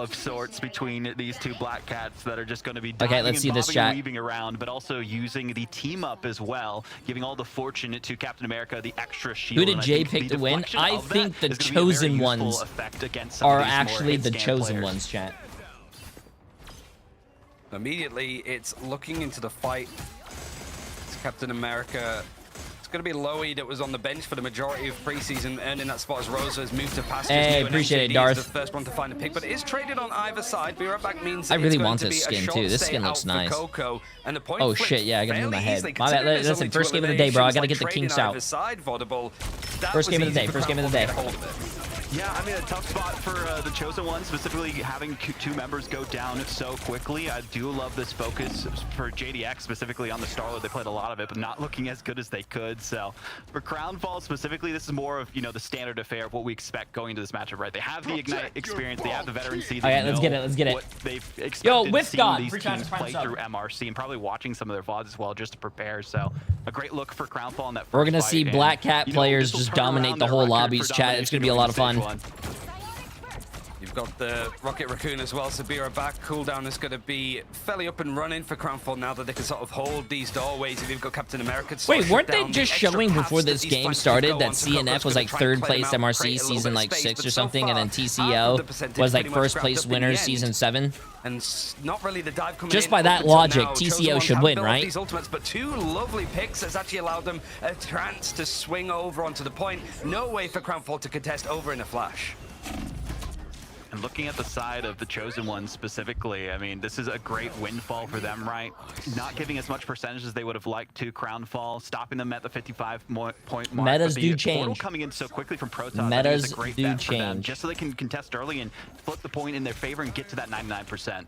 of sorts between these two Black Cats that are just going to be Okay, let's see this chat. weaving around, but also using the team up as well, giving all the fortune to Captain America, the extra shield. Who did Jay pick to win? I think the chosen ones are actually the chosen ones, chat. Immediately, it's looking into the fight. It's Captain America. It's going to be Lowy that was on the bench for the majority of preseason, earning that spot as Rosa has moved to pastures. Hey, appreciate it, Darth. The first one to find a pick, but it is traded on either side. Be right back means I really want this skin too. This skin looks nice. Oh shit, yeah, I got it in my head. My bad. Listen, first game of the day, bro. I gotta get the Kings out. First game of the day. First game of the day. Yeah, I mean, a tough spot for the Chosen Ones, specifically having two members go down so quickly. I do love this focus for JDX, specifically on the Star-Lord. They played a lot of it, but not looking as good as they could. So for Crownfall specifically, this is more of, you know, the standard affair of what we expect going into this matchup, right? They have the Ignite experience, they have the veterancy. All right, let's get it, let's get it. What they've expected. Yo, with God, these teams play through MRC and probably watching some of their VODs as well just to prepare. So a great look for Crownfall in that first We're gonna fight. see Black Cat players just dominate the whole lobbies, chat. It's gonna be a lot of fun. You've got the Rocket Raccoon as well. Sabira back. Cooldown is going to be fairly up and running for Crownfall now that they can sort of hold these doorways. If you've got Captain America. Wait, weren't they just showing before this game started that CNF was like third place MRC season like 6 or something, and then TCO was like first place winners season 7? And not really the dive coming just in by that logic, now. TCO should win, right? These ultimates, but two lovely picks has actually allowed them a chance to swing over onto the point. No way for Crownfall to contest over in a flash. And looking at the side of the Chosen Ones specifically, I mean, this is a great windfall for them, right? Not giving as much percentage as they would have liked to Crownfall, stopping them at the 55-point mark. Metas do change. Portal coming in so quickly from Protoss, Metas is a great do bet for them, change. just so they can contest early and flip the point in their favor and get to that 99%.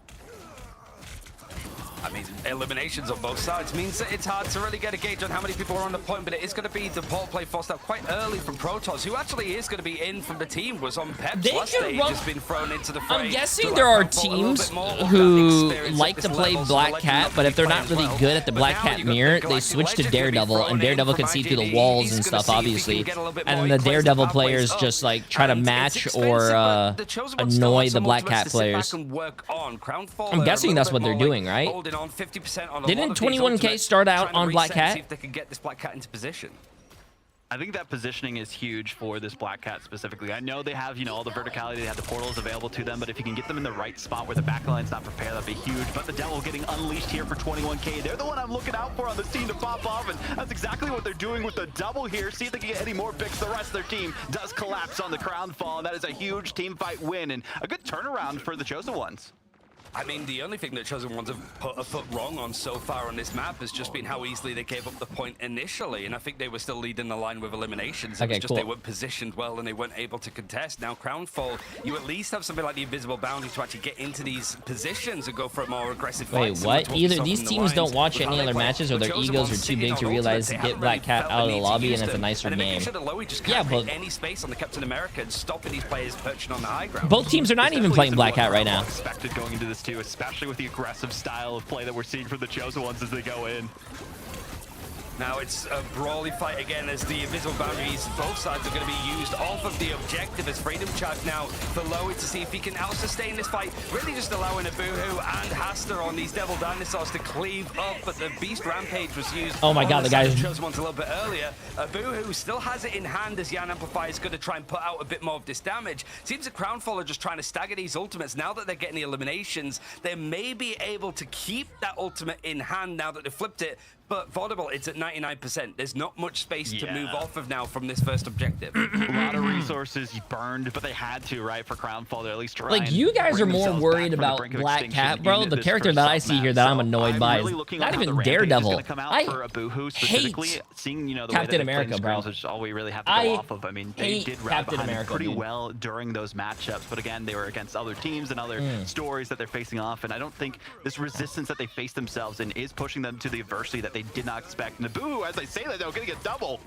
I mean, eliminations on both sides means that it's hard to really get a gauge on how many people are on the point, but it is going to be the ball play forced out quite early from Protoss, who actually is going to be in from the team, was on Pep's last stage, has been thrown into the fray. I'm guessing there are teams who like to play Black Cat, but if they're not really good at the Black Cat mirror, they switch to Daredevil, and Daredevil can see through the walls and stuff, obviously. And the Daredevil players just like try to match or annoy the Black Cat players. I'm guessing that's what they're doing, right? On 50% on Didn't 21K start out on Black Cat? See if they can get this Black Cat into position. I think that positioning is huge for this Black Cat specifically. I know they have, you know, all the verticality, they have the portals available to them, but if you can get them in the right spot where the backline's not prepared, that'd be huge. But the Devil getting unleashed here for 21K. They're the one I'm looking out for on this team to pop off, and that's exactly what they're doing with the double here. See if they can get any more picks. The rest of their team does collapse on the Crownfall, and that is a huge team fight win and a good turnaround for the Chosen Ones. I mean, the only thing that Chosen Ones have put a foot wrong on so far on this map has just been how easily they gave up the point initially, and I think they were still leading the line with eliminations. It was just they weren't positioned well and they weren't able to contest. Now, Crownfall, you at least have something like the Invisible Bounty to actually get into these positions and go for a more aggressive fight. Wait, what? Either these teams don't watch any other matches or their egos are too big to realize to get Black Cat out of the lobby and it's a nicer game. Yeah, but any space on the Captain America and stopping these players perching on the high ground. Both teams are not even playing Black Cat right now. Expected going into this too, especially with the aggressive style of play that we're seeing from the Chosen Ones as they go in. Now it's a brawly fight again as the invisible boundaries, both sides are going to be used off of the objective as Freedom Charge now for Lowy to see if he can out-sustain this fight, really just allowing Abuhu and Haster on these Devil Dinosaurs to cleave up, but the Beast Rampage was used. Oh my god, the guys Chosen Ones a little bit earlier. Abuhu still has it in hand as Yan Amplifier is going to try and put out a bit more of this damage. Seems that Crownfall are just trying to stagger these ultimates. Now that they're getting the eliminations, they may be able to keep that ultimate in hand now that they flipped it. But Vaudable, it's at 99%. There's not much space to move off of now from this first objective. A lot of resources burned, but they had to, right, for Crownfall to at least try. Like, you guys are more worried about Black Cat, bro. The character that I see here that I'm annoyed by is not even Daredevil. I hate seeing, you know, the Captain America, bro. Which is all we really have to go off of. I mean, they did rally Captain America pretty well during those matchups, but again, they were against other teams and other stories that they're facing off, and I don't think this resistance that they face themselves in is pushing them to the adversity that they did not expect. Naboo, as they say that, they're getting a double.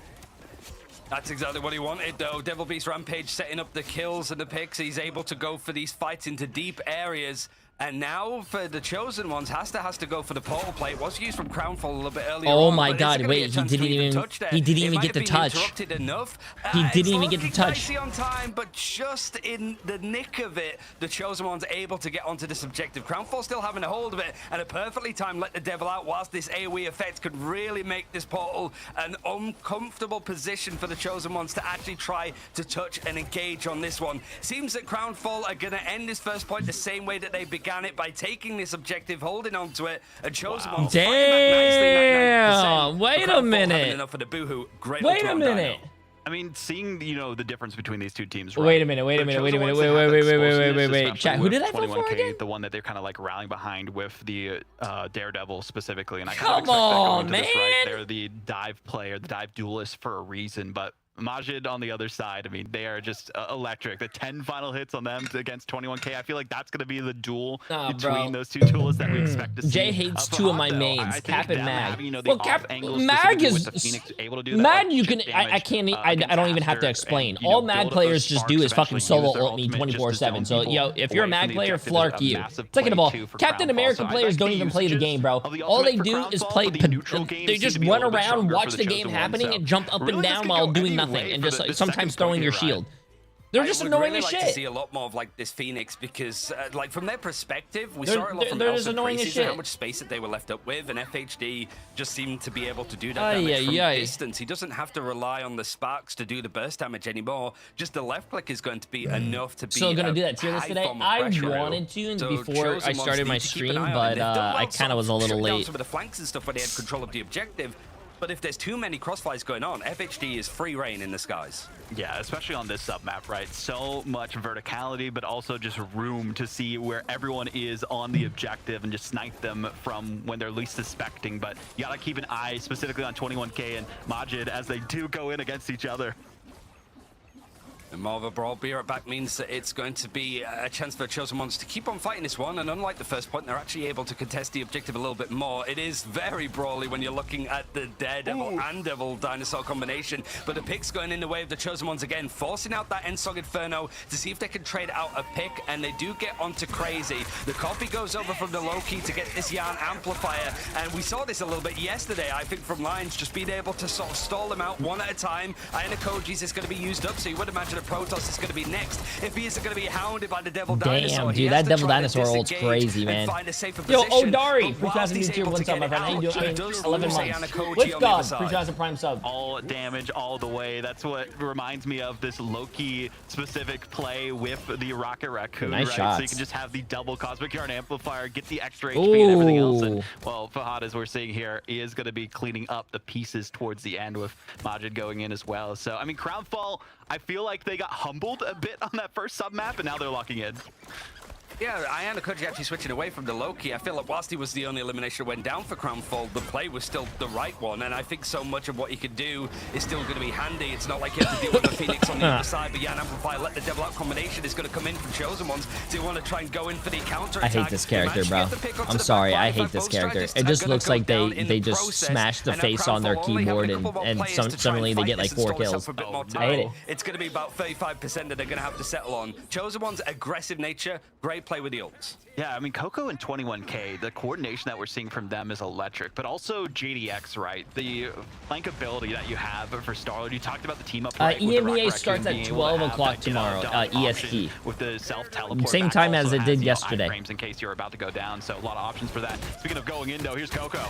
That's exactly what he wanted, though. Devil Beast Rampage setting up the kills and the picks. He's able to go for these fights into deep areas. And now for the Chosen Ones, has to go for the portal play. It was used from Crownfall a little bit earlier. Oh on, my God! Wait, he didn't even get the touch. He didn't even get the touch. On time, but just in the nick of it, the Chosen Ones able to get onto this objective. Crownfall still having a hold of it, and a perfectly timed let the devil out. Whilst this AoE effect could really make this portal an uncomfortable position for the Chosen Ones to actually try to touch and engage on this one. Seems that Crownfall are going to end this first point the same way that they began it, by taking this objective, holding on to it, and Chosen Ones fighting back nicely, 99%. Wait a minute. Enough for the Boohoo. Great. Wait a minute. I mean, seeing, you know, the difference between these two teams, right? Wait a minute. Wait. Chat, who did I vote for again? The one that they're kind of like rallying behind with the Daredevil specifically. And I Come on, man. This, right? They're the dive player, the dive duelist for a reason, but Majid on the other side, I mean, they are just electric. The 10 final hits on them against 21K, I feel like that's going to be the duel between those two duelists that we expect to see. Jay hates two of my mains, Cap and Mag. Having, you know, well, Mag is... able to do that, Mag, you can... I can't... I don't even have to explain. All Mag players just do is fucking solo ult me 24/7. So, yo, if you're a Mag player, flark you. Second of all, Captain America players don't even play the game, bro. All they do is play... They just run around, watch the game happening, and jump up and down while doing nothing. And just like, sometimes throwing your shield. They're just annoying as shit. To see a lot more of like this Phoenix because, like from their perspective, we saw it a lot from Elsa preseason, how much space that they were left up with, and FHD just seemed to be able to do that damage from distance. He doesn't have to rely on the sparks to do the burst damage anymore. Just the left click is going to be enough to be. So gonna do that tier list today. I wanted to before I started my stream, but I kind of was a little late. With the flanks and stuff where they had control of the objective. But if there's too many crossfires going on, FHD is free reign in the skies. Yeah, especially on this sub-map, right? So much verticality, but also just room to see where everyone is on the objective and just snipe them from when they're least suspecting. But you gotta keep an eye specifically on 21K and Majid as they do go in against each other. And more of a brawl beer at back means that it's going to be a chance for Chosen Ones to keep on fighting this one. And unlike the first point, they're actually able to contest the objective a little bit more. It is very brawly when you're looking at the Daredevil and Devil Dinosaur combination. But the pick's going in the way of the Chosen Ones again, forcing out that Ensog Inferno to see if they can trade out a pick. And they do get onto Crazy. The copy goes over from the low-key to get this Yarn amplifier. And we saw this a little bit yesterday, I think, from Lions, just being able to sort of stall them out one at a time. Iron Koji's is going to be used up, so you would imagine a Protoss is going to be next. If he isn't going to be hounded by the Devil Dinosaur, damn, dude, that Devil Dinosaur ult's crazy, man. Yo, Odari, pre-class new tier 1 sub, my friend. How you doing? 11 months. With God, pre-class prime sub. All damage all the way. That's what reminds me of this Loki specific play with the Rocket Raccoon, nice right? shots. So you can just have the double Cosmic Yarn Amplifier, get the extra HP and everything else. And, well, Fahad, as we're seeing here, is going to be cleaning up the pieces towards the end with Majid going in as well. So, I mean, Crownfall, I feel like they got humbled a bit on that first sub-map, and now they're locking in. Yeah, Ayana Koji actually switching away from the Loki. I feel like whilst he was the only elimination that went down for Crownfall, the play was still the right one, and I think so much of what he could do is still going to be handy. It's not like he has to deal with the Phoenix on the other side, but Yan Amplify, let the Devil Out combination is going to come in from Chosen Ones. So you want to try and go in for the counter attack. I hate this character, bro. I'm sorry, I hate this character. It just looks like they just smash the face on their keyboard and suddenly they get like 4 kills. I hate it. It's going to be about 35% that they're going to have to settle on. Chosen Ones' aggressive nature, great play with the ults. Yeah, I mean, Coco and 21K, the coordination that we're seeing from them is electric, but also JDX, right? The flank ability that you have for Starlord. You talked about the team up right? EMEA starts at 12 o'clock tomorrow, EST. With the self-teleport. Same time as it did yesterday. Frames in case you're about to go down, so a lot of options for that. Speaking of going in, though, here's Coco.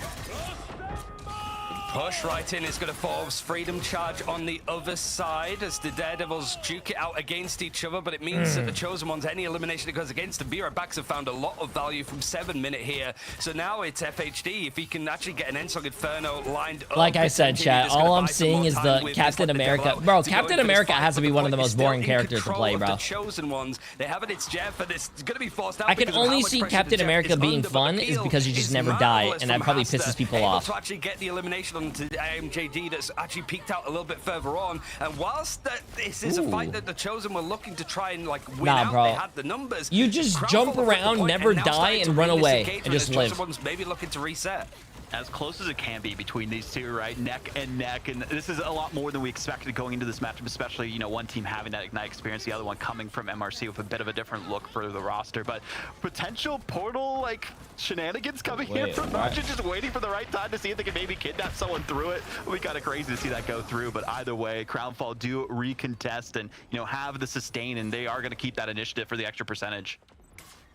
Push right in is going to force Freedom Charge on the other side as the Daredevils duke it out against each other, but it means that the Chosen Ones, any elimination that goes against them, Bira Backs have found a lot of value from 7 minute here. So now it's FHD. If he can actually get an Ensog Inferno lined up. Like I said, chat, all I'm seeing is the Captain America. Bro, Captain America has to be one of the most boring characters to play, bro. The Chosen Ones, they have it, it's Jeff, and it's going to be forced out. I can only see Captain America being fun is because you just never die, and that probably pisses people off. To actually get the elimination onto AMJD that's actually peeked out a little bit further on, and whilst this is a fight that the Chosen were looking to try and like win out, bro. they had the numbers. You just jump around, never die, and run away, and just live. Ones maybe looking to reset. as close as it can be between these two, right? Neck and neck, and this is a lot more than we expected going into this matchup, especially, you know, one team having that Ignite experience, the other one coming from MRC with a bit of a different look for the roster. But potential portal, like, shenanigans coming here from Margin, just waiting for the right time to see if they can maybe kidnap someone through it. It'll be kind of crazy to see that go through, but either way, Crownfall do recontest and, you know, have the sustain, and they are going to keep that initiative for the extra percentage.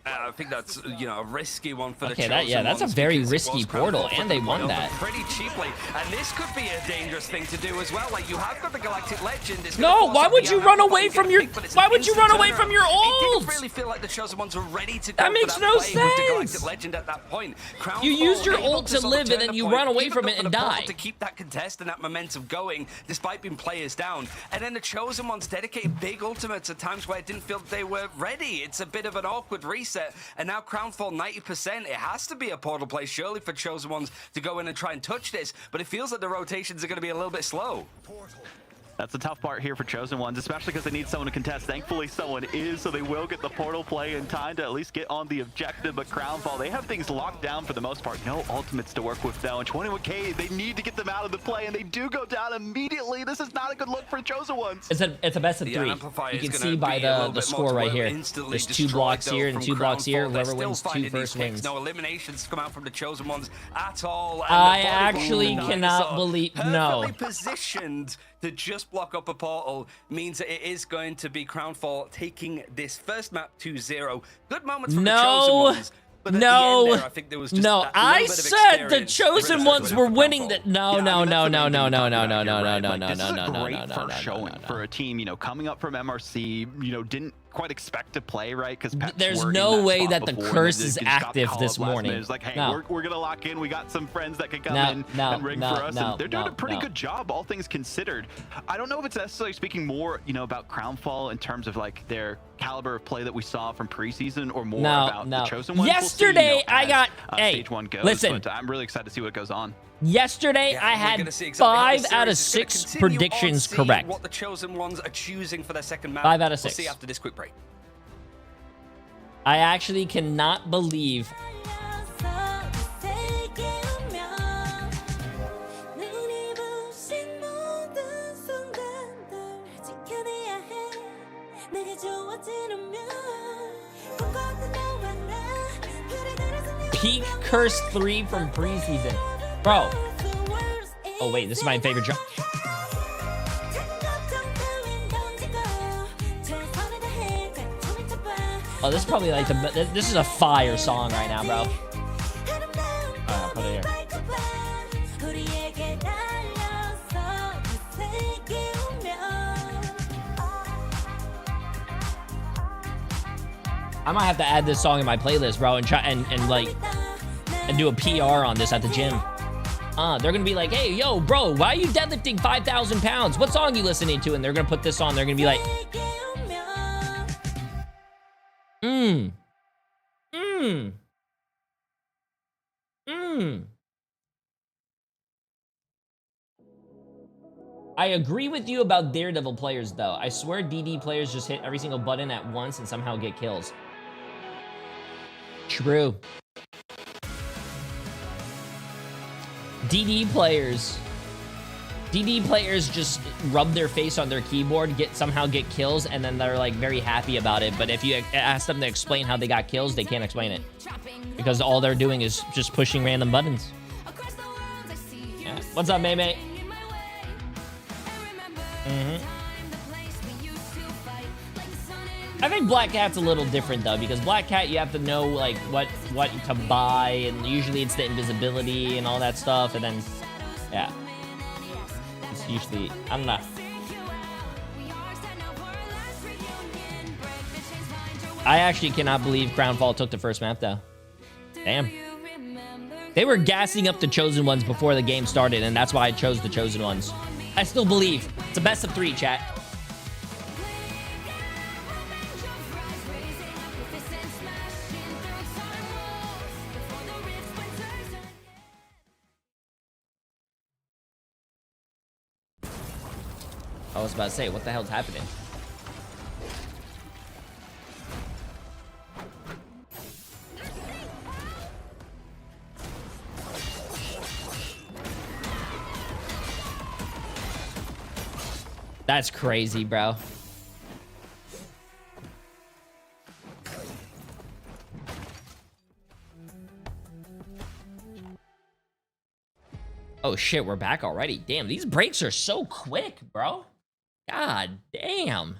I think that's, you know, a risky one for the Okay, Chosen that's a ones very because it risky was portal, Crownfall and they won that. pretty cheaply. And this could be a dangerous thing to do as well. Like, you have got the Galactic Legend. It's No, why would you run away from your? Why would you run away from your ult? It didn't really feel like the Chosen ones were ready to go That makes for no play with the Galactic sense. Legend at that point. You used your Crownfall able ult to sort of live, and turn then the you point, run away even from go it for and the portal die. to keep that contest and that momentum going, despite being players down. And then the Chosen ones dedicated big ultimates at times where it didn't feel they were ready. It's a bit of an awkward reset. And now Crownfall 90%. It has to be a portal play, surely, for Chosen ones to go in and try and touch this. But it feels like the rotations are going to be a little bit slow. That's the tough part here for Chosen Ones, especially because they need someone to contest. Thankfully, someone is, so they will get the portal play in time to at least get on the objective. But Crownfall, they have things locked down for the most part. No ultimates to work with, though. And 21K, they need to get them out of the play, and they do go down immediately. This is not a good look for Chosen Ones. It's a best of 3. You can see by the score right here. There's 2 blocks here and 2 blocks here. Whoever wins 2 first wins. No eliminations come out from the Chosen Ones at all. I actually cannot believe no. Perfectly positioned to just block up a portal means that it is going to be Crownfall taking this first map 2-0. Good moments from the Chosen Ones. But at the end there, I think there was just that I little bit of said the experience Chosen Ones were winning the no. This is a great first showing for a team, you know, coming up from MRC, you know, didn't quite expect to play, right? Because there's no way that the curse is active this morning. It's like, hey, we're gonna lock in. We got some friends that can come in and ring for us, and they're doing a pretty good job, all things considered. I don't know if it's necessarily speaking more, you know, about Crownfall in terms of like their caliber of play that we saw from preseason, or more about the Chosen Ones. Yesterday, I got stage 1 goes. Listen, but I'm really excited to see what goes on. Yesterday, I had 5 out of 6 predictions correct. What the Chosen Ones are choosing for their second map. 5 out of 6. We'll see after this quick break. I actually cannot believe. Peak Curse 3 from preseason. Bro. Oh, wait, this is my favorite jump. Oh, this is probably like this is a fire song right now, bro. Alright, put it here. I might have to add this song in my playlist, bro, and try and do a PR on this at the gym. They're gonna be like, hey, yo, bro, why are you deadlifting 5,000 pounds? What song are you listening to? And they're gonna put this on. They're gonna be like, I agree with you about Daredevil players, though. I swear DD players just hit every single button at once and somehow get kills. True. DD players just rub their face on their keyboard, somehow get kills, and then they're like very happy about it. But if you ask them to explain how they got kills, they can't explain it because all they're doing is just pushing random buttons. Yeah. What's up, May? I think Black Cat's a little different though, because Black Cat you have to know like what to buy, and usually it's the invisibility and all that stuff, and then yeah, it's usually, I don't know. I actually cannot believe Crownfall took the first map though. Damn. They were gassing up the Chosen Ones before the game started, and that's why I chose the Chosen Ones. I still believe. It's a best of 3, chat. I was about to say, what the hell's happening? That's crazy, bro. Oh shit, we're back already. Damn, these breaks are so quick, bro. God damn.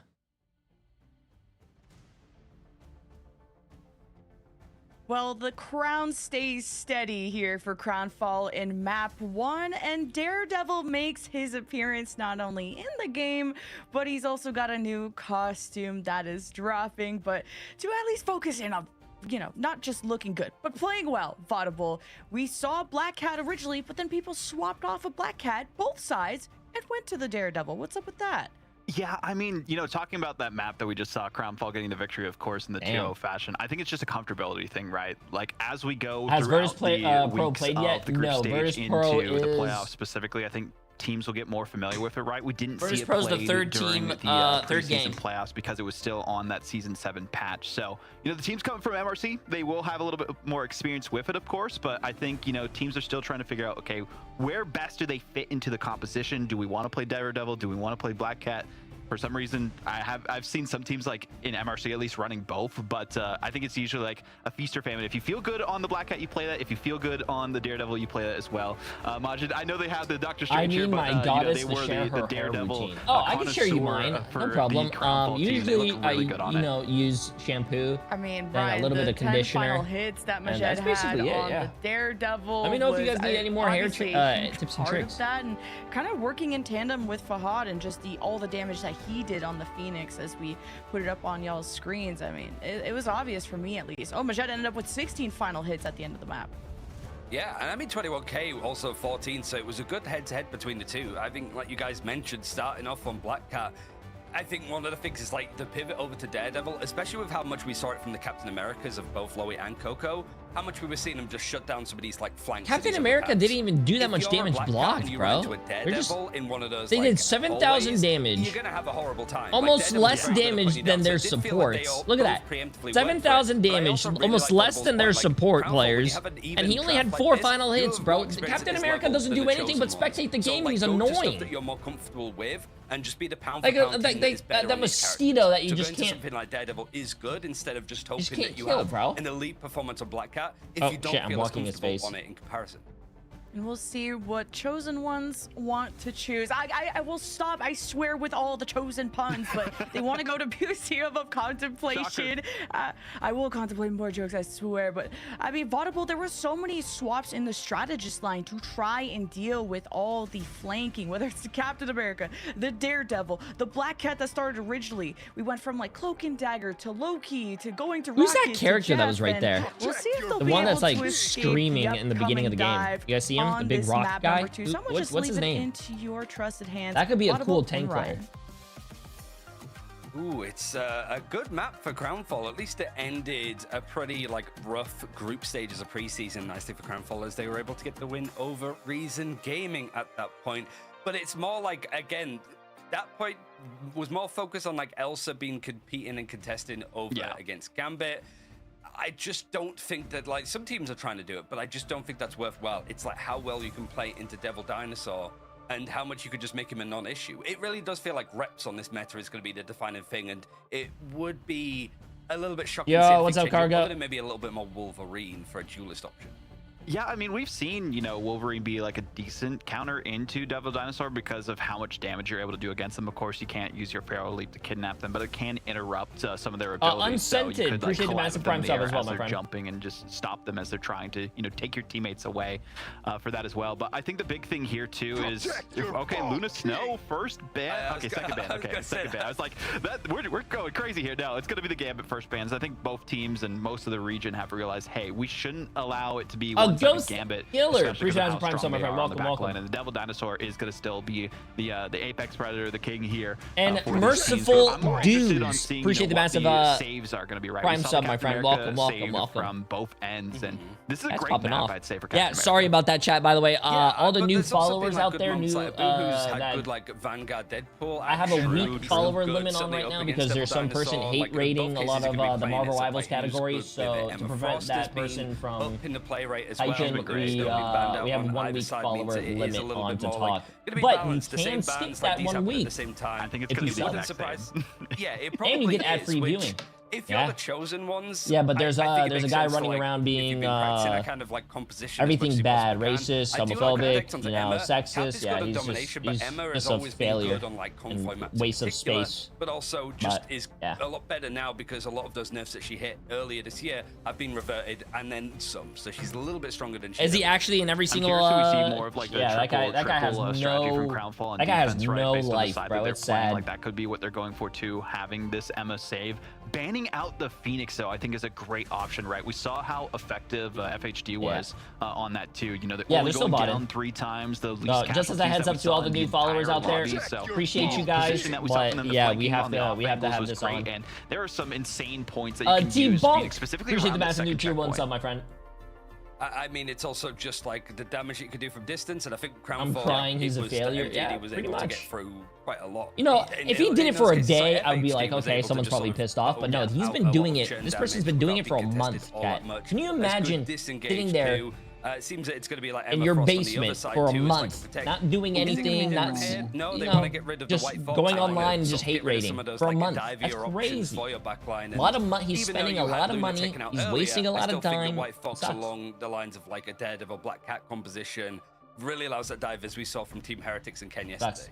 Well, the crown stays steady here for Crownfall in map 1, and Daredevil makes his appearance not only in the game, but he's also got a new costume that is dropping. But to at least focus in on, you know, not just looking good, but playing well, Vaudable. We saw Black Cat originally, but then people swapped off of Black Cat, both sides, and went to the Daredevil. What's up with that? Yeah, I mean, you know, talking about that map that we just saw, Crownfall getting the victory, of course, in the 2-0 fashion, I think it's just a comfortability thing, right? Like, as we go Has throughout Virtus Pro played yet? the group No, stage Virtus into Pro the playoffs specifically, I think teams will get more familiar with it, right? We didn't Virtus see it Pro's played the third during team, the third game playoffs because it was still on that Season 7 patch. So, you know, the teams coming from MRC, they will have a little bit more experience with it, of course, but I think, you know, teams are still trying to figure out, okay, where best do they fit into the composition? Do we want to play Daredevil? Do we want to play Black Cat? For some reason, I've seen some teams like in MRC at least running both, but I think it's usually like a feast or famine. If you feel good on the Black Cat, you play that. If you feel good on the Daredevil, you play that as well. Majid, I know they have the Doctor Strange here, but my goddess you know, they were to share the her Daredevil. routine. Oh, I can share you mine. No problem. Usually I use shampoo. I mean, Brian, a little bit of conditioner. 10 final hits that Majid had on the Daredevil. Let me know if you guys need any more hair tips and tricks. Of that, and kind of working in tandem with Fahad and just all the damage that he did on the Phoenix as we put it up on y'all's screens. I mean, it was obvious for me at least. Oh, Majid ended up with 16 final hits at the end of the map. Yeah, and I mean 21k, also 14, so it was a good head-to-head between the two. I think, like you guys mentioned, starting off on Black Cat, I think one of the things is like the pivot over to Daredevil, especially with how much we saw it from the Captain Americas of both Loey and Coco, how much we were seeing them just shut down some of these like flanks. Captain America didn't even do that much damage blocked, bro. They did 7,000 damage. You're gonna have a horrible time. Almost less damage than their supports. Look at that. 7,000 damage, almost less than their support players. And he only had 4 final hits, bro. Captain America doesn't do anything but spectate the game, and he's annoying. That you're more comfortable with, and just be the pound like that mosquito that you just can't. Something like Daredevil is good instead of just hoping that you kill, have bro. an elite performance of Black Cat. If Oh you don't shit, I'm feel as blocking his comfortable face. on it in comparison. And we'll see what chosen ones want to choose. I will stop, I swear, with all the chosen puns, but they want to go to Museum of Contemplation. I will contemplate more jokes, I swear. But I mean, Vaudable, there were so many swaps in the strategist line to try and deal with all the flanking, whether it's the Captain America, the Daredevil, the Black Cat that started originally. We went from like Cloak and Dagger to Loki to going to Who's Rocket that character that was right there? We'll see if they'll The be one that's able like to escape screaming in the beginning of the game. dive You guys see him? The on big this rock map guy? number 2. Someone just What's leave his it name? into your trusted hands. That could be a Vaudable cool and tank player. Ryan. Ooh, it's a good map for Crownfall. At least it ended a pretty like rough group stages of preseason nicely for Crownfall, as they were able to get the win over Reason Gaming at that point. But it's more like, again, that point was more focused on like Elsa being competing and contesting over against Gambit. I just don't think that, like, some teams are trying to do it, but I just don't think that's worthwhile. It's like how well you can play into Devil Dinosaur and how much you could just make him a non-issue. It really does feel like reps on this meta is going to be the defining thing, and it would be a little bit shocking to see what's up, Cargo? maybe a little bit more Wolverine for a duelist option. Yeah, I mean, we've seen, you know, Wolverine be like a decent counter into Devil Dinosaur because of how much damage you're able to do against them. Of course, you can't use your Pharaoh Leap to kidnap them, but it can interrupt some of their abilities. Unscented. So you could, Appreciate the massive prime sub as well, my friend. Jumping and just stop them as they're trying to, you know, take your teammates away for that as well. But I think the big thing here too is, okay, Luna Snow first ban. Okay, second ban. Okay, second ban. I was like, we're going crazy here now. It's going to be the Gambit first bans. I think both teams and most of the region have realized, hey, we shouldn't allow it to be one-sided Gambit. Killer, appreciate the prime sub, my friend. Welcome. And the Devil Dinosaur is going to still be the Apex Predator, the king here. And merciful dudes. Appreciate the massive saves are going to be right. prime sub, my friend. Welcome. From both ends, and this is a That's great popping map, off. I'd say, for Captain America. Sorry about that, chat. By the way, all the new there's also followers been, like, out good there, moments, new like Boohoo's had that good, like Vanguard Deadpool. I have a weak True, follower good, limit on certainly right up now against because there's Devil some person Dinosaur. hate Like, in rating both a lot cases, of you could be the playing Marvel as, Rivals like, who's categories, good with so it. to Emma prevent Frost that has been person from up in the play rate, hyping Titan, we have 1 week follower limit on to talk, but you can skip that 1 week. I think it's if going you to be the sub. exact same. Yeah, it probably And you get is, ad-free which, viewing. If you're the chosen ones, Yeah, but there's I think it there's a makes guy sense to, running like, around if being you've been practicing that kind of, like, composition as much everything as you bad, possibly can. racist, I do like homophobic, Benedict onto you know, Emma. Cap sexist. is Yeah, good on he's domination, but Emma has just a always been failure good on, like, convoy and maps waste in of particular, space. but also just But, is yeah. a lot better now because a lot of those nerfs that she hit earlier this year have been reverted and then some. So she's a little bit stronger than she Is he actually in every single? I'm curious if we see more of like the yeah, that guy has strategy from no. Crownfall and That guy has defense, right, no based on the life, side bro. that they're It's playing. sad. Like that could be what they're going for too. Having this Emma save, banning out the Phoenix though, I think is a great option, right? We saw how effective FHD was on that too. You know, they're only still going bought down in. 3 times. The least Just as a heads up to all the new followers out there, appreciate you guys, but yeah, we have to have this on. And there are some insane points that you can use Phoenix, specifically appreciate the around massive new second tier 1 checkpoint. sub, my friend. I mean, it's also just like the damage it could do from distance, and I think Crownfall. I'm crying he's a was failure. MJD Yeah, was pretty able to much. get through quite a lot. You know, if he did it for a day, I would be FHD like, was okay, able to someone's just probably sort of pissed off. But no, get he's out been a lot doing of it. churn This person's damage been doing without it for a being contested month, all that Cat. much. Can you That's good imagine disengage sitting there too. It seems that it's going to be like in Emma your Frost on the other basement side for a too. It's like month, protect- not doing anything, not No, they you want to know, get rid of just the White Fox going and, like, online and sort just of hate get rid of rating some of those, for a like, month. divier That's options crazy. for your backline. A lot of money. He's Even though spending you a had lot of Luna money. taken out He's earlier, wasting a I lot still of think the time. White Fox Sucks. along the lines of like a Daredevil Black Cat composition really allows that dive as we saw from Team Heretics and Ken yesterday. Sucks.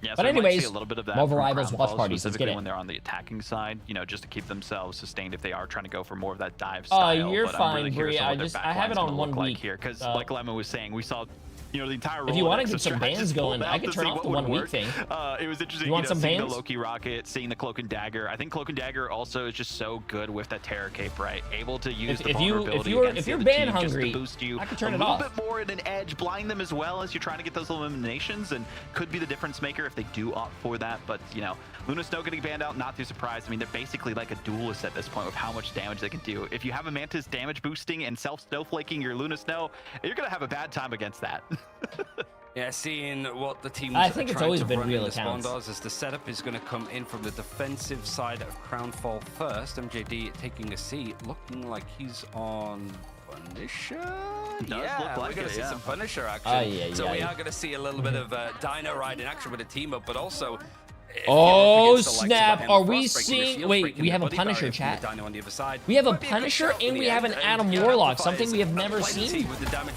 Yeah, But so we might anyways, see a little bit of that Marvel from Rivals watch Crownfall, parties. Let's get specifically it. when they're on the attacking side, you know, just to keep themselves sustained if they are trying to go for more of that dive style. You're but I'm fine, really curious Bree. on what their I have it backline's on gonna 1 look like week. here, because like Lemon was saying, we saw, you know, the entire. If you want to Rolodex get of some strategies bans going, pulled I out could to turn see off what the would 1 week work. thing. It was interesting. You want some seeing the bans? Loki rocket, seeing the Cloak and Dagger. I think Cloak and Dagger also is just so good with that Terror Cape, right? Able to use the vulnerability if you're against the other ban team just hungry, to boost you I could turn a it little off. bit more in an edge, blind them as well as you're trying to get those eliminations, and could be the difference maker if they do opt for that. But you know, Luna Snow getting banned out, not too surprised. I mean, they're basically like a duelist at this point with how much damage they can do. If you have a Mantis damage boosting and self-snowflaking your Luna Snow, you're gonna have a bad time against that. Yeah, seeing what the teams I think are it's trying always to been run real in the spawn accounts. doors as the setup is going to come in from the defensive side of Crownfall first. MJD taking a seat, looking like he's on Punisher. Yeah, look like we're going it, to see yeah. some Punisher action. So we yeah. are going to see a little bit of Dino Ride in action with a team up, but also. Oh snap! Are we seeing? Wait, we have a Punisher, chat. We have a Punisher and we have an Adam Warlock, something we have never seen.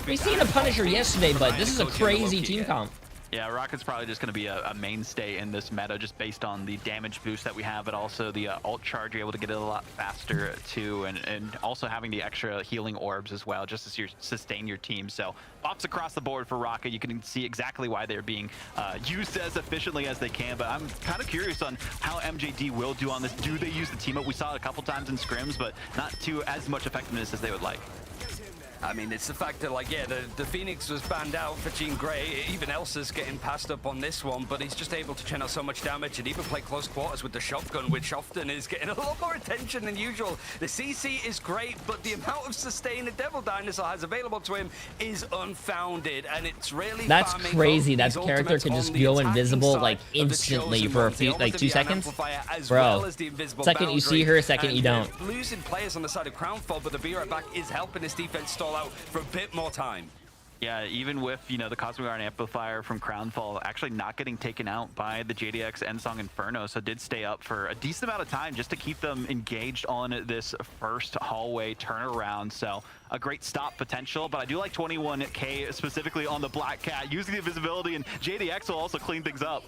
We seen a Punisher yesterday, but this is a crazy team comp. Yeah, Rocket's probably just going to be a mainstay in this meta just based on the damage boost that we have, but also the ult charge, you're able to get it a lot faster too, and also having the extra healing orbs as well, just to sustain your team. So pops across the board for Rocket. You can see exactly why they're being used as efficiently as they can, but I'm kind of curious on how MJD will do on this. Do they use the team up? We saw it a couple times in scrims, but not to as much effectiveness as they would like. I mean, it's the fact that, like, yeah, the Phoenix was banned out for Jean Grey. Even Elsa's getting passed up on this one, but he's just able to channel so much damage and even play close quarters with the shotgun, which often is getting a lot more attention than usual. The CC is great, but the amount of sustain the Devil Dinosaur has available to him is unfounded, and it's really That's crazy. That character can just go invisible like instantly for a few, like 2 seconds. Bro, second you see her, second you don't. Losing players on the side of Crownfall, but the Be Right Back is helping his defense stall out for a bit more time. Yeah, even with, you know, the Cosmic Iron Amplifier from Crownfall actually not getting taken out by the JDX Endsong Inferno, so did stay up for a decent amount of time just to keep them engaged on this first hallway turnaround. So a great stop potential, but I do like 21k specifically on the Black Cat, using the invisibility, and JDX will also clean things up.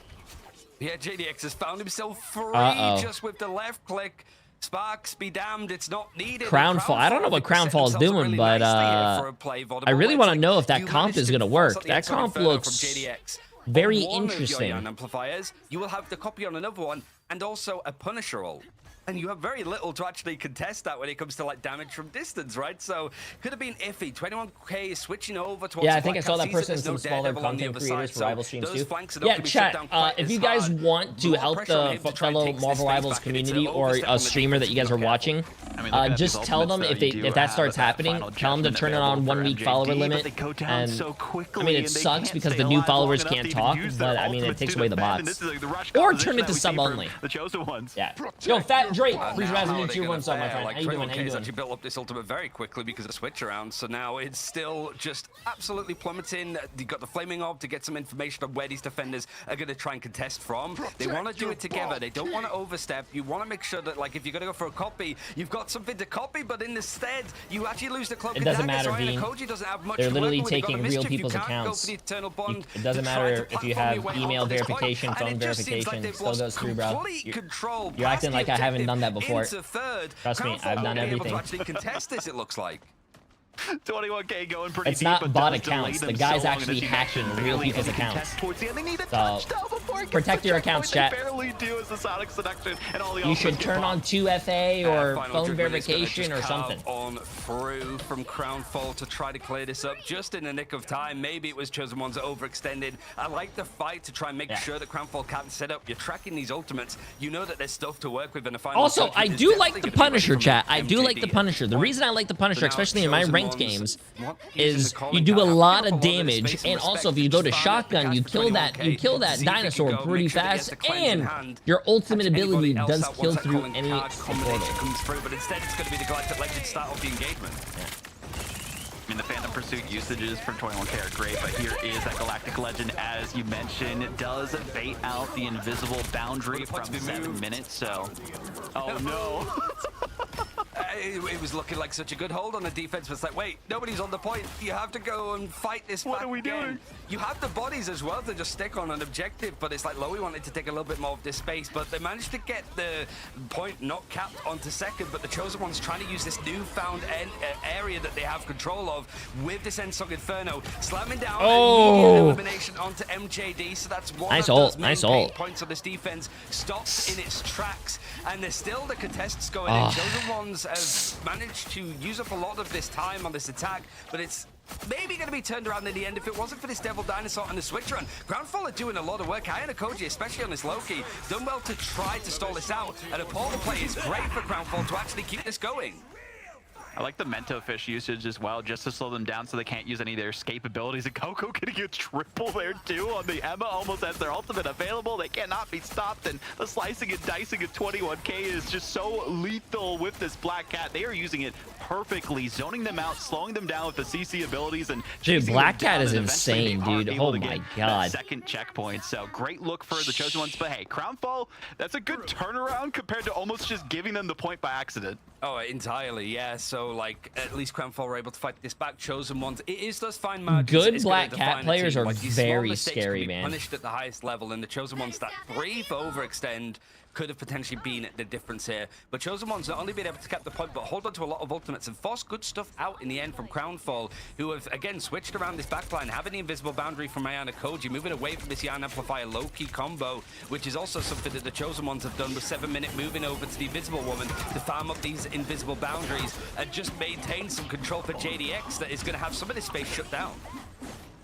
Yeah, JDX has found himself free just with the left click. Sparks be damned, it's not needed. Crownfall. I don't know what Crownfall is doing, but I really want to know if that comp is going to work. That comp looks very interesting. Amplifiers, you will have the copy on another one and also a Punisher ult. And you have very little to actually contest that when it comes to like damage from distance, right? So could have been iffy. 21k is switching over towards. Yeah, I think I saw that person in some smaller content creators for Rival streams too. Yeah, chat. If you guys want to help the fellow Marvel Rivals community or a streamer that you guys are watching, I mean, looking at just these tell them ultimates, if though, you if do that have starts happening, final tell them to judgment turn it available on for 1 week MJD, follower but limit. they go down And so quickly, I mean, it and they sucks can't because stay the new alive followers long enough can't to even talk, use their but I mean, it ultimates takes to away the defend, and bots. this is like the rush Or composition turn it that to we sub see from only. the chosen ones. Yeah. Yo, Fat Drake, please Now, rise how and are do they tier gonna 1 sub, my fare? friend. Like, How you doing? 21K How you has doing? actually built up this ultimate very quickly because of switch around, so now it's still just absolutely plummeting. You got the flaming orb to get some information on where these defenders are going to try and contest from. They want to do it together. They don't want to overstep. You want to make sure that, like, if you're going to go for a copy, you've got something to copy, but instead, you actually lose the cloak. It doesn't matter, so Bean. doesn't have much They're to literally work with. You've got taking a real mischief. You people's can't go accounts. for the eternal bond It doesn't to matter try to if you platform have your way email onto this point, verification, and phone it just seems like verification. they've Still lost goes through, bro. complete control You're acting past like the I haven't done that objective before. into third. Trust me, I've done Crownfall everything. able to actually contest this, it looks like. 21K going pretty It's deep, not but bot does delay accounts. The them guy's so long, actually and as you hacking mentioned, real barely people's any accounts. contest towards the end. They need a So, touchdown before it gets protect the your checkpoint. accounts, chat. They barely do as the Sonic seduction and all the You should ultimates turn get on popped. 2FA or Final phone dribbling is gonna verification or just carve something. on through from Crownfall to try to clear this up just in the nick of time. Maybe it was Chosen Ones that overextended. I like the fight to try and make sure that Crownfall can't set up. You're tracking these ultimates. You know that there's stuff to work with in the final. Also, I do like the Punisher, chat. I do like the Punisher. The reason I like the Punisher, especially in my ranked games, is you do a lot of damage, and also if you go to shotgun, you kill that dinosaur pretty fast, and your ultimate ability does kill through any portal. But instead, it's going to be the Galactic Legend start of the engagement. I mean, the Phantom Pursuit usages from 21K are great, but here is that Galactic Legend, as you mentioned, does bait out the invisible boundary from 7 minutes, so... Oh, no. It was looking like such a good hold on the defense, but it's like, wait, nobody's on the point. You have to go and fight this back. What are we doing? You have the bodies as well to just stick on an objective, but it's like Lowy wanted to take a little bit more of this space, but they managed to get the point not capped onto second, but the Chosen Ones trying to use this newfound area that they have control of with this Endsong Inferno, slamming down immediate elimination onto MJD, so that's one of those main pain points of this defense, stopped in its tracks, and there's still the contests going in. Chosen Ones have managed to use up a lot of this time on this attack, but it's maybe going to be turned around in the end if it wasn't for this Devil Dinosaur and the switch run. Crownfall are doing a lot of work. Ayana Koji, especially on this Loki, done well to try to stall this out, and a portal play is great for Crownfall to actually keep this going. I like the Mento Fish usage as well, just to slow them down so they can't use any of their escape abilities. And Coco getting a triple there too on the Emma, almost has their ultimate available. They cannot be stopped, and the slicing and dicing of 21K is just so lethal with this Black Cat. They are using it perfectly, zoning them out, slowing them down with the CC abilities, and dude, Black Cat is insane, dude. Oh my god. Second checkpoint, so great look for the Chosen Ones, but hey, Crownfall, that's a good turnaround compared to almost just giving them the point by accident. Oh, entirely, yeah. So, like, at least Crownfall were able to fight this back. Chosen Ones, it is those fine margins. Good Black Cat players are very scary, man. Punished at the highest level, and the Chosen Ones, that brief overextend could have potentially been the difference here. But Chosen Ones not only been able to cap the point, but hold on to a lot of ultimates and force good stuff out in the end from Crownfall, who have, again, switched around this backline, having the invisible boundary from Ayana Koji, moving away from this Yarn Amplifier low-key combo, which is also something that the Chosen Ones have done with 7 Minute moving over to the Invisible Woman to farm up these invisible boundaries and just maintain some control for JDX that is going to have some of this space shut down.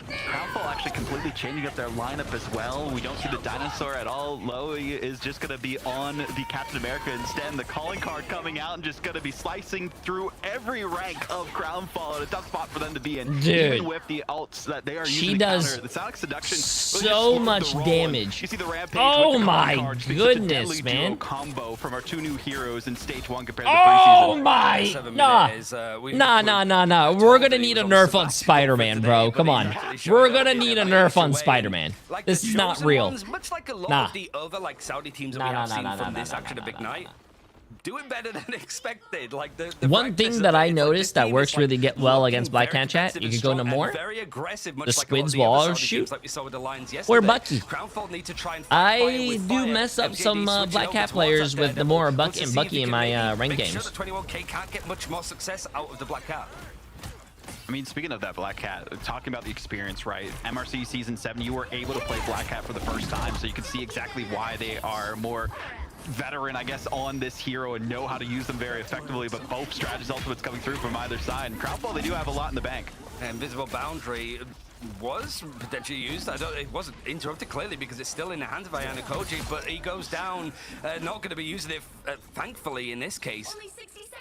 Crownfall actually completely changing up their lineup as well. We don't see the dinosaur at all. Lowy is just going to be on the Captain America instead. The calling card coming out and just going to be slicing through every rank of Crownfall. And a tough spot for them to be in. Dude, even with the alts that they are using she does the Sonic Seduction so much damage. You see the rampage. Oh my goodness, man! Combo from our two new heroes in stage 1 compared to oh preseason. Nah. We're gonna need a nerf on Spider-Man, bro. Come on. We're gonna need a nerf on Spider-Man. This is not real. Much like a lot of the other Saudi teams that we have seen from this action a big night. Doing better than expected. Like the one thing that I noticed that works really well against Black Cat chat, you can go into more. The Squid's wall shoot. Or Bucky. I do mess up some Black Cat players with the more Bucky in my rank games. 21K can't get much more success out of the Black Cat. I mean, speaking of that Black Cat, talking about the experience, right? MRC Season 7, you were able to play Black Cat for the first time, so you can see exactly why they are more veteran, I guess, on this hero and know how to use them very effectively, but both strategies ultimates coming through from either side. And Crownfall, they do have a lot in the bank. Invisible Boundary was potentially used. It wasn't interrupted clearly because it's still in the hands of Ayana Koji, but he goes down, not going to be using it, thankfully, in this case.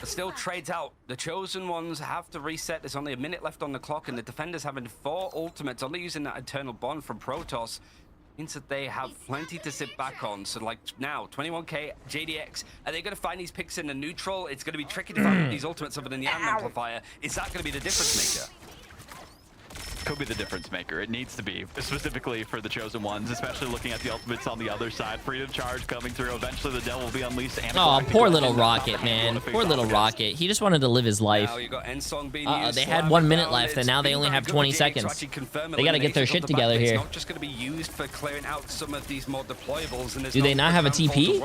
Still trades out. The Chosen Ones have to reset. There's only a minute left on the clock, and the defenders having 4 ultimates, only using that Eternal Bond from Protoss, means that they have plenty to sit back on. So like now, 21k, JDX, are they going to find these picks in the neutral? It's going to be tricky to find these ultimates other than the Ion Amplifier. Is that going to be the difference maker? Could be the difference maker. It needs to be, specifically for the Chosen Ones, especially looking at the ultimates on the other side. Freedom Charge coming through. Eventually, the Devil will be unleashed. Oh, poor little Rocket, man. Poor little Rocket. He just wanted to live his life. Now you got Ensong being They had 1 minute left, and now they only have 20 seconds. They got to get their shit together here. It's not just going to be used for clearing out some of these more deployables. And do they not have a TP?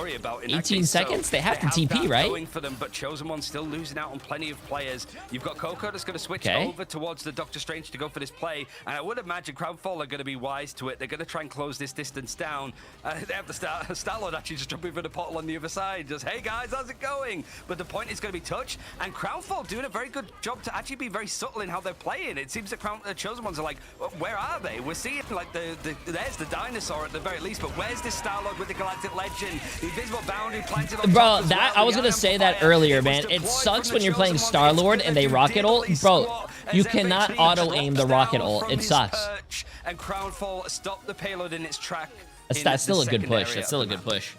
18 seconds? They have to TP, right? Going for them, but Chosen One still losing out on plenty of players. You've got Coco that's going to switch over towards the Doctor Strange to go for this play, and I would imagine Crownfall are going to be wise to it. They're going to try and close this distance down. They have the Star-Lord actually just jumping for the portal on the other side. Just, hey guys, how's it going? But the point is going to be touch, and Crownfall doing a very good job to actually be very subtle in how they're playing. It seems that the Chosen Ones are like, where are they? We're seeing like there's the dinosaur at the very least, but where's this Star-Lord with the Galactic Legend? The invisible boundary planted on bro, I was going to say that earlier, man. It sucks when you're playing Star-Lord and they rocket ult. Bro, you cannot auto-aim the rocket ult. It sucks. And Crownfall stopped the payload in its track. That's still a good push. That's still a good push.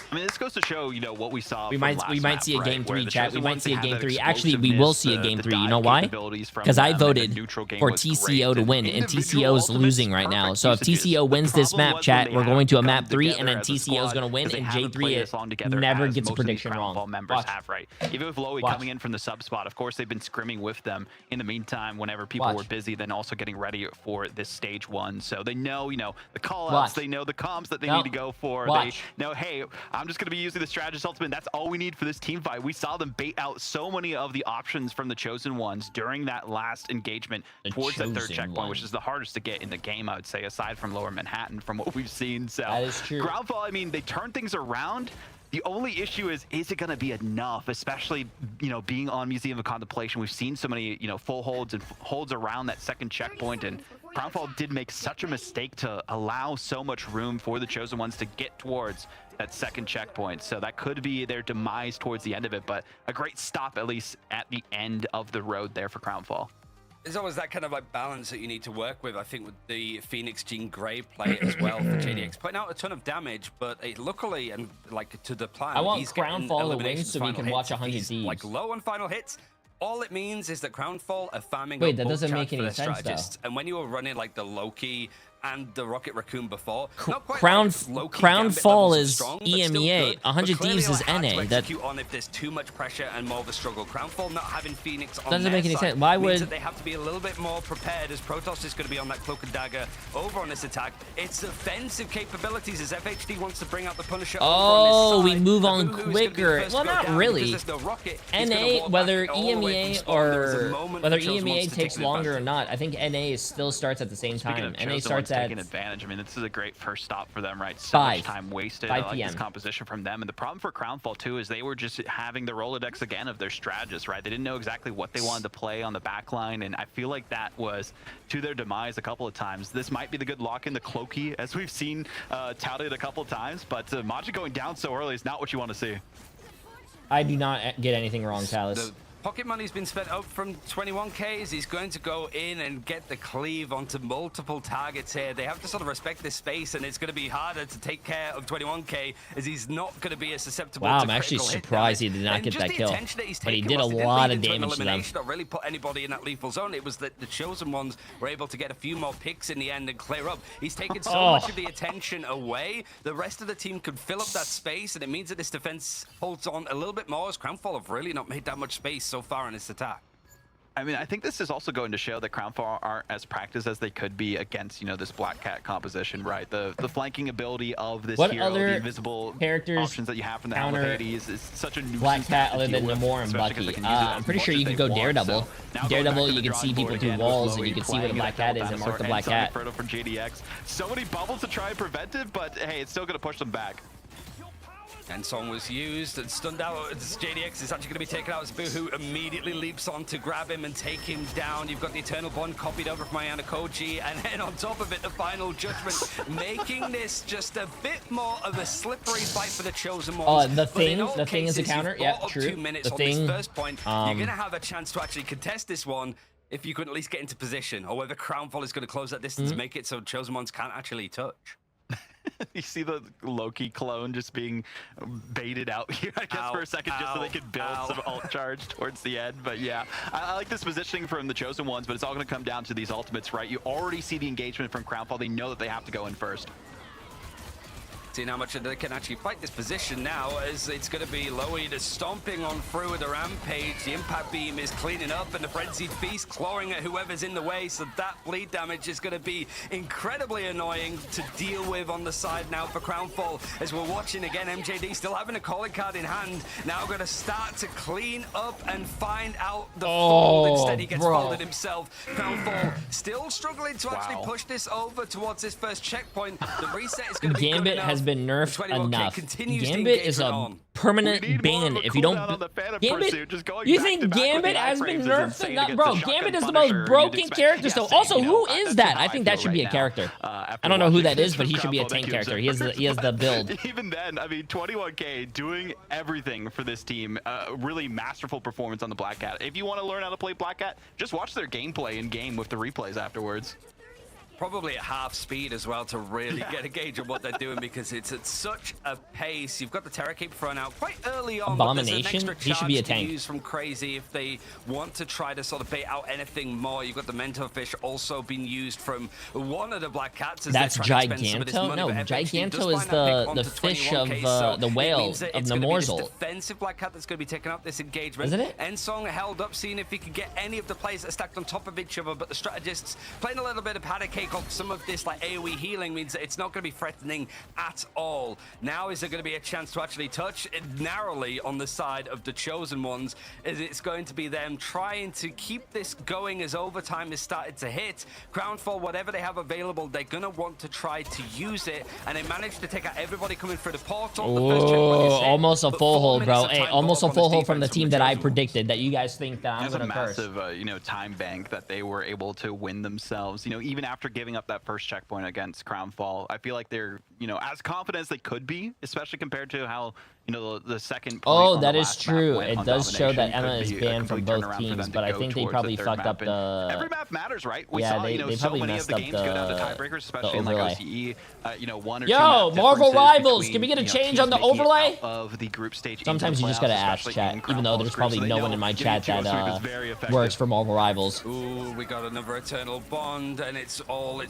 I mean, this goes to show, you know, what we saw. We might see a game 3, chat. We might see a game 3. Actually, we will see a game 3. You know why? Because I voted for TCO to win, and TCO is losing right now. So if TCO wins this map, chat, we're going to a map 3, and then TCO is going to win, and Jay3 never gets a prediction wrong. Watch. Even with Lowy coming in from the sub spot, of course, they've been scrimming with them in the meantime whenever people were busy, then also getting ready for this stage 1. So they know, you know, the call-outs, they know the comms that they need to go for. They know, hey, I'm just going to be using the strategist ultimate. That's all we need for this team fight. We saw them bait out so many of the options from the Chosen Ones during that last engagement towards that 3rd checkpoint, which is the hardest to get in the game, I would say, aside from Lower Manhattan, from what we've seen. So that is true. Groundfall, I mean, they turn things around. The only issue is it going to be enough, especially, you know, being on Museum of Contemplation. We've seen so many, you know, full holds and holds around that 2nd checkpoint, and Crownfall did make such a mistake to allow so much room for the Chosen Ones to get towards that 2nd checkpoint. So that could be their demise towards the end of it, but a great stop, at least at the end of the road there for Crownfall. There's always that kind of like balance that you need to work with, I think, with the Phoenix Jean Grey play as well for JDX. Putting out a ton of damage, but luckily, and like to the plan, I want he's Crownfall to win so we can watch 100 Thieves. Like low on final hits. All it means is that Crownfall are farming. Wait, that doesn't make any sense though. And when you were running like the Loki and the Rocket Raccoon before, Crownfall is EMEA. 100 Thieves is NA. That on if there's too much pressure and more of a struggle. Crownfall not having Phoenix on doesn't make any sense. Why would they have to be a little bit more prepared, as Protoss is going to be on that Cloak and Dagger over on this attack. It's offensive capabilities as FHD wants to bring out the Punisher. Oh, we move on quicker. Well, not really. NA, whether EMEA or whether EMEA takes longer or not, I think NA still starts at the same time. NA starts at taking advantage. I mean, this is a great first stop for them, right? So much time wasted. I like this composition from them. And the problem for Crownfall, too, is they were just having the Rolodex again of their strategists, right? They didn't know exactly what they wanted to play on the back line, and I feel like that was to their demise a couple of times. This might be the good lock in the Cloaky, as we've seen touted a couple of times, but Maji going down so early is not what you want to see. I do not get anything wrong, Talus. Pocket money's been spent up from 21Ks. He's going to go in and get the cleave onto multiple targets here. They have to sort of respect this space, and it's going to be harder to take care of 21K as he's not going to be as susceptible to I'm actually surprised he did not get that kill. But he did a lot of damage to them. Not really put anybody in that lethal zone. It was that the Chosen Ones were able to get a few more picks in the end and clear up. He's taken so much of the attention away. The rest of the team could fill up that space, and it means that this defense holds on a little bit more, as Crownfall have really not made that much space so far in this attack. I mean, I think this is also going to show that Crownfall aren't as practiced as they could be against, you know, this Black Cat composition, right? The flanking ability of this hero, the invisible options that you have from the Helm of Hades is such a nuisance. Black Cat other than Namor and Bucky. I'm pretty sure you could go Daredevil. Daredevil, you can see people through walls, and you can see where the Black Cat is and mark the Black Cat. For JDX. So many bubbles to try and prevent it, but hey, it's still going to push them back. And Song was used and stunned out. JDX is actually going to be taken out as Boohoo immediately leaps on to grab him and take him down. You've got the Eternal Bond copied over from Ayana Koji, and then on top of it, the Final Judgment, making this just a bit more of a slippery fight for the Chosen Ones. Oh, the thing is a counter. Yeah, true. 2 minutes the on thing, this first point. You're going to have a chance to actually contest this one if you could at least get into position, or whether Crownfall is going to close that distance and make it so Chosen Ones can't actually touch. You see the Loki clone just being baited out here, I guess, for a second, just so they could build some ult charge towards the end. But yeah, I like this positioning from the Chosen Ones, but it's all going to come down to these ultimates, right? You already see the engagement from Crownfall. They know that they have to go in first. Seeing how much they can actually fight this position now, as it's going to be Lowy just stomping on through with the Rampage. The Impact Beam is cleaning up, and the Frenzied Feast clawing at whoever's in the way, so that bleed damage is going to be incredibly annoying to deal with on the side now for Crownfall. As we're watching again, MJD still having a calling card in hand, now going to start to clean up and find out the fold. Instead, he gets folded himself. Crownfall still struggling to actually push this over towards this first checkpoint. The reset is going to be good Gambit has been nerfed enough. Gambit is a permanent ban if you don't. Gambit, you think Gambit has been nerfed enough? Bro, Gambit is the most broken character. So also, who is that? I think that should be a character. I don't know who that is, but he should be a tank character. He has the build. Even then, I mean, 21K doing everything for this team. Really masterful performance on the Black Cat. If you want to learn how to play Black Cat, just watch their gameplay in game with the replays afterwards. Probably at half speed as well to really get a gauge of what they're doing, because it's at such a pace. You've got the Terror Cape thrown out quite early on. Abomination? He should be a tank. Use from Crazy if they want to try to sort of bait out anything more. You've got the Mentor Fish also being used from one of the Black Cats. That's Giganto? No, Giganto is the fish of the whale of Namorzal. Defensive Black Cat that's going to be taking up this engagement. Isn't it? Ensong held up, seeing if he could get any of the plays that are stacked on top of each other, but the strategists playing a little bit of Paddock Cake off some of this like AoE healing means that it's not going to be threatening at all. Now is there going to be a chance to actually touch it narrowly on the side of the Chosen Ones, as it's going to be them trying to keep this going as overtime has started to hit. Crownfall, whatever they have available, they're going to want to try to use it, and they managed to take out everybody coming through the portal. Oh, almost a full hold, bro. Hey, almost a full hold from the team that I predicted, that you guys think that I'm going to curse. There's a massive, you know, time bank that they were able to win themselves. You know, even after giving up that first checkpoint against Crownfall, I feel like they're, you know, as confident as they could be, especially compared to how, you know, the second point that is true. It does show that Emma is banned from both teams, but I think they probably fucked up the... Every map matters, right? We saw, you know, so many of the games go down to tiebreakers, especially in like OCE, you know, one or two Yo, Marvel Rivals, can we get a change on the overlay? Of the group stage. Sometimes you just gotta ask chat, even though there's probably no one in my chat that works for Marvel Rivals. Ooh, we got another Eternal Bond, and it's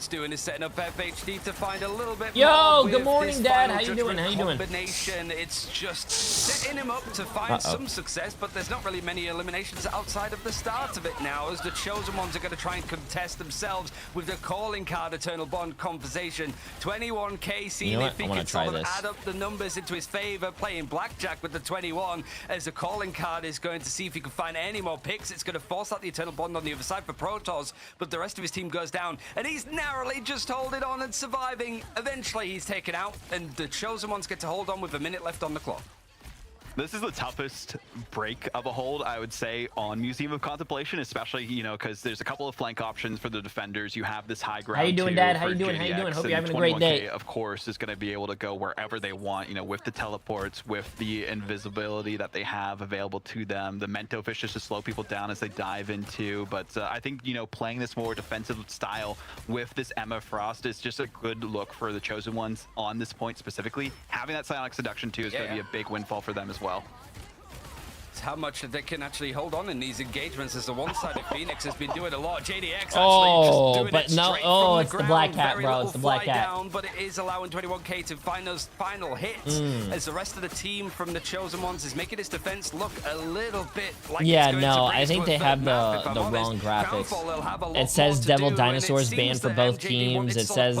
doing is setting up FHD to find a little bit more. Yo, good morning, Dad. How you doing? How you doing? It's just setting him up to find some success, but there's not really many eliminations outside of the start of it now, as the Chosen Ones are going to try and contest themselves with the calling card Eternal Bond conversation. 21K, seeing if he can sort of add up the numbers into his favor, playing blackjack with the 21, as the calling card is going to see if he can find any more picks. It's going to force out the Eternal Bond on the other side for Protoss, but the rest of his team goes down, and he's narrowly just holding on and surviving. Eventually he's taken out, and the Chosen Ones get to hold on with a minute left on the clock. This is the toughest break of a hold, I would say, on Museum of Contemplation, especially, you know, because there's a couple of flank options for the defenders. You have this high ground. How you doing, Dad? How you doing? How you doing? Hope you're having a great day. Of course, is going to be able to go wherever they want, you know, with the teleports, with the invisibility that they have available to them. The Mento Fish just to slow people down as they dive into. But I think, you know, playing this more defensive style with this Emma Frost is just a good look for the Chosen Ones on this point specifically. Having that Psionic Seduction too is going to be a big windfall for them as well. How much they can actually hold on in these engagements, as the one-sided Phoenix has been doing a lot. JDX actually just doing it straight from it's the Black Cat, bro. It's the Black Cat. Down, but it is allowing 21K to find those final hits, as the rest of the team from the Chosen Ones is making his defense look a little bit like I think they have the wrong graphics. It says Devil Dinosaurs banned for both teams. It says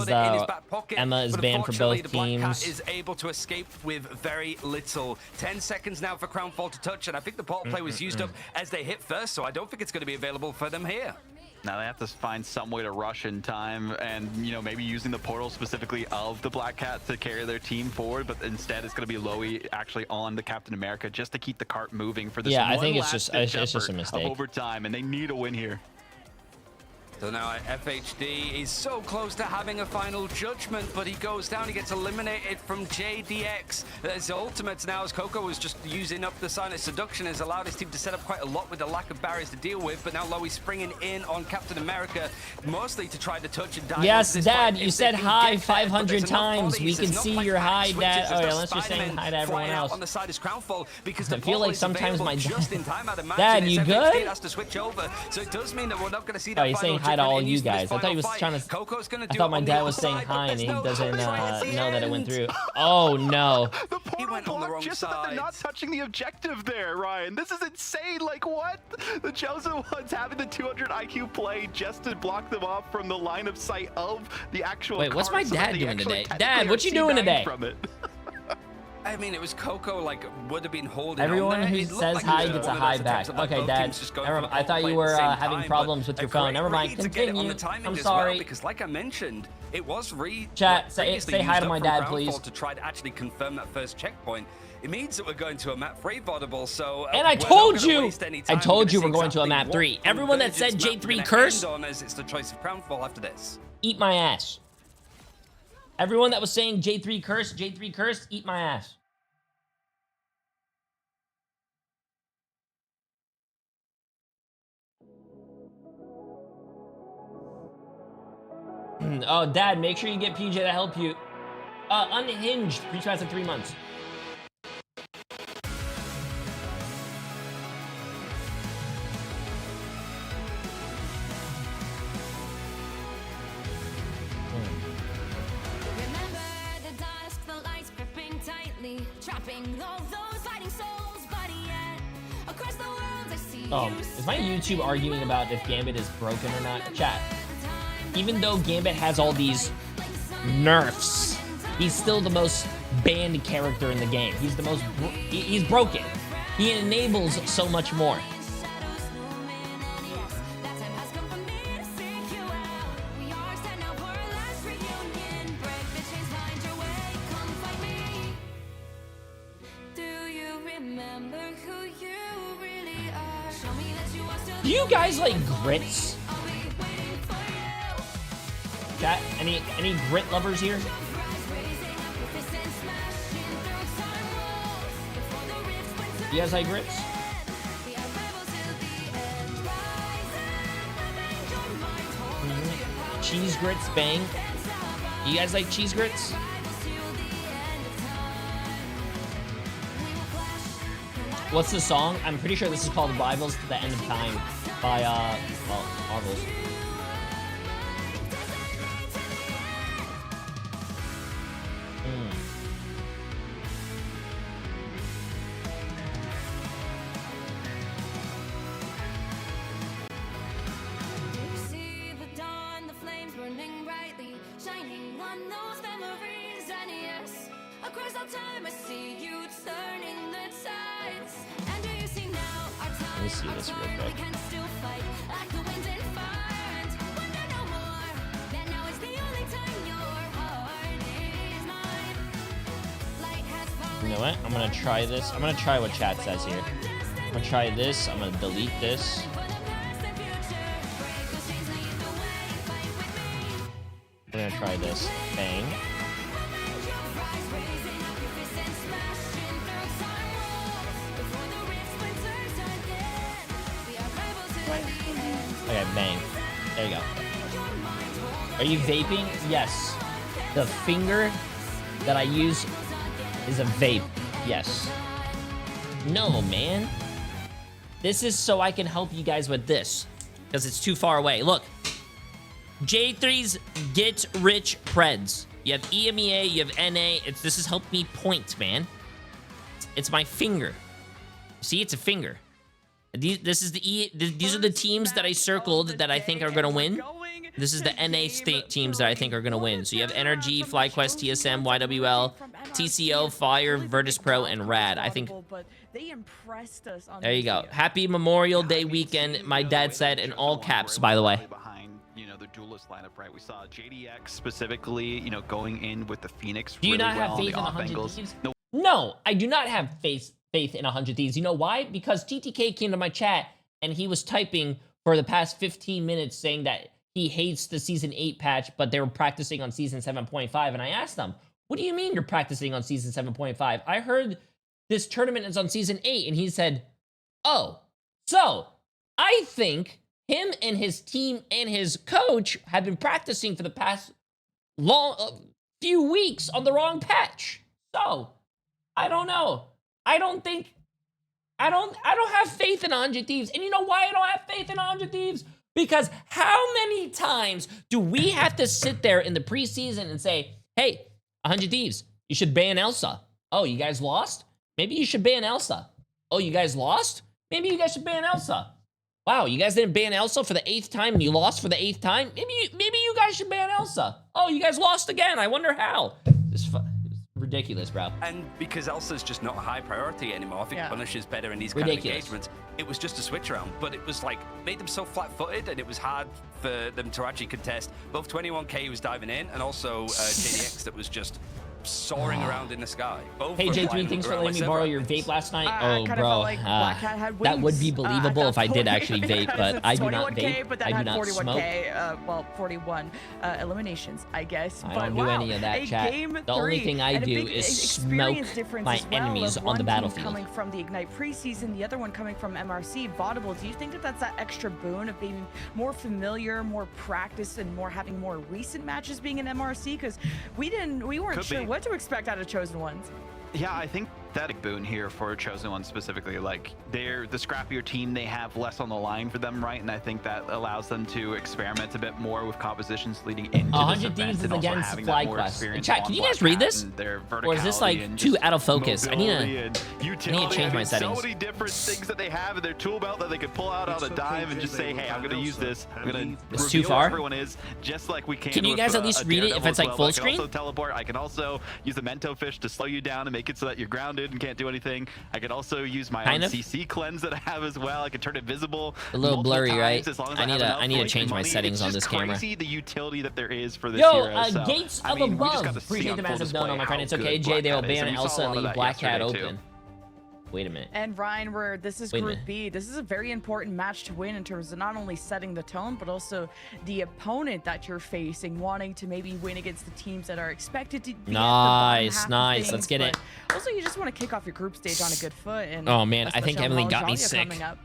Emma is banned for both teams. Black Cat is able to escape with very little. 10 seconds now for Crownfall to touch, and I think the portal play was used up as they hit first, so I don't think it's going to be available for them here. Now they have to find some way to rush in time and, you know, maybe using the portal specifically of the Black Cat to carry their team forward, but instead it's going to be Lowy actually on the Captain America just to keep the cart moving for this Yeah, I one think it's last just a mistake. overtime, and they need a win here. So now FHD is so close to having a final judgment, but he goes down. He gets eliminated from JDX. His ultimates now, as Coco was just using up the Silent Seduction, has allowed his team to set up quite a lot with the lack of barriers to deal with. But now Lowy's springing in on Captain America, mostly to try to touch and dive. Yes, Dad, you said hi 500 times. We can see your hi, Dad. Oh, yeah, let's just say hi to everyone else. On the side is Crownfall because I feel like sometimes my dad. Dad, you good? Has to switch over, so it does mean that we're not going to see Oh, that he's saying hi to all you guys. I thought he was trying to. I thought my dad was saying hi and he doesn't know that it went through. Oh no. The portal blocked just so that they're not touching the objective there, Ryan. This is insane. Like, what? The Chosen Ones having the 200 IQ play just to block them off from the line of sight of the actual. Wait, what's my cart, so dad they doing actually today? Dad, what you doing today? From it. I mean, it was Coco, like, would have been holding Everyone on there. who says hi gets a hi back. Okay, Dad. I thought you were having problems with your phone. Never mind. Continue. I'm sorry. Because, like I mentioned, it was Chat, say hi to my dad, please. To try to actually confirm that first checkpoint. It means that we're going to a map 3 vodable, so... And I told you we're going to a map 3. Everyone that said J3 curse, it's the choice of Crownfall after this. Eat my ass. Everyone that was saying J3 curse, eat my ass. Oh, Dad, make sure you get PJ to help you. Unhinged, pre-trials in 3 months. Remember the dusk, the lights gripping tightly, trapping all those fighting souls, but yet across the world I see you. Is my YouTube arguing about if Gambit is broken or not? Chat. Even though Gambit has all these nerfs, he's still the most banned character in the game. He's the most... he's broken. He enables so much more. Do you guys like grits? Chat, any grit lovers here? You guys like grits? Cheese grits, bang. You guys like cheese grits? What's the song? I'm pretty sure this is called Rivals to the End of Time by, well, Marvels. Let me see this real quick. You know what? I'm gonna try this. I'm gonna try what chat says here. I'm gonna try this. I'm gonna delete this. We're gonna try this. Bang. Okay, bang. There you go. Are you vaping? Yes. The finger that I use is a vape. Yes. No, man. This is so I can help you guys with this. Because it's too far away. Look. J3's Get Rich Preds. You have EMEA, you have NA. This has helped me point, man. It's my finger. See, it's a finger. These are the teams that I circled that I think are going to win. This is the NA teams that I think are going to win. So you have Energy, FlyQuest, TSM, YWL, TCO, Fire, Virtus Pro, and Rad. I think They impressed us on There you go. video. Happy Memorial Day I mean, weekend, seeing, my you know, dad the way said that in Chosen all ones caps, were by the able to way. play behind, you know, the duelist lineup, right? We saw JDX specifically, you know, going in with the Phoenix Do you really not well have on faith the in off 100 angles. Thieves? No, No, I do not have faith in 100 Thieves. You know why? Because TTK came to my chat and he was typing for the past 15 minutes saying that he hates the Season 8 patch, but they were practicing on Season 7.5. And I asked him, what do you mean you're practicing on Season 7.5? I heard this tournament is on Season 8. And he said, oh, so I think him and his team and his coach have been practicing for the past few weeks on the wrong patch. So, I don't know. I don't have faith in 100 Thieves. And you know why I don't have faith in 100 Thieves? Because how many times do we have to sit there in the preseason and say, hey, 100 Thieves, you should ban Elsa. Oh, you guys lost? Maybe you should ban Elsa. Oh, you guys lost? Maybe you guys should ban Elsa. Wow, you guys didn't ban Elsa for the 8th time and you lost for the 8th time? Maybe you guys should ban Elsa. Oh, you guys lost again. I wonder how. It's ridiculous, bro. And because Elsa's just not a high priority anymore, I think Punish is better in these kind of engagements. It was just a switch around, but it was like made them so flat-footed, and it was hard for them to actually contest. Both 21K was diving in, and also JDX that was just soaring around in the sky. Both Hey, were Jay3, flying thanks for around letting me like borrow Zebra. your vape last night. I Oh, kind of bro, felt like Black Cat had that would be wings, believable at if I that did point, actually vape, because but I do not 21K, vape. but that I do had not 41K, smoke. well, 41 eliminations, I guess. I But don't do wow, any of that, a chat. game The only three, thing I and a do big is experience smoke difference my as well enemies of on the one team battlefield. coming from the Ignite preseason, the other one coming from MRC. Vaudable, do you think that that's that extra boon of being more familiar, more practice, and having more recent matches being in MRC? Because we weren't Could sure be. what to expect out of Chosen Ones. yeah, I think that a boon here for Chosen One specifically. Like, they're the scrappier team, they have less on the line for them, right? And I think that allows them to experiment a bit more with compositions leading into this 100 event, Thieves is and also against having Fly that more Quest. experience Chat, on can you guys Black read Cat this? and their Or is this, like, verticality and too just out of focus? I need to mobility and utility. change my There's settings. So many different things that they have in their tool belt that they could pull out on a dime and just say, hey, I'm going to use this. I'm going to It's reveal too far? where everyone is, just like we can. Can you with, guys at least a read it if Daredevil it's, as like, well. full But I can screen? also teleport. I can also use the Mento Fish to slow you down and make it so that you're grounded and can't do anything. I could also use my Kind own of. CC cleanse that I have as well. I can turn it visible. A little multiple blurry, times right? as long as I have need to- enough, I need to like, change my money. settings It's on just this camera. crazy the utility that there is for this Yo, hero. So, Gates I of mean, we just Above. got to see Appreciate on the full massive display donut, my friend. how It's okay, good Jay. Black They will Cat is, ban and we saw Elsa a and lot of leave that Black Cat yesterday, too. open. Wait a minute. And Ryan, this is Wait a Group minute. B. This is a very important match to win in terms of not only setting the tone, but also the opponent that you're facing, wanting to maybe win against the teams that are expected to be Nice, at the bottom half nice. of Let's things, get it. but also, you just want to kick off your group stage on a good foot. And Oh, man, I think especially Emily on got me Jalia sick. coming up.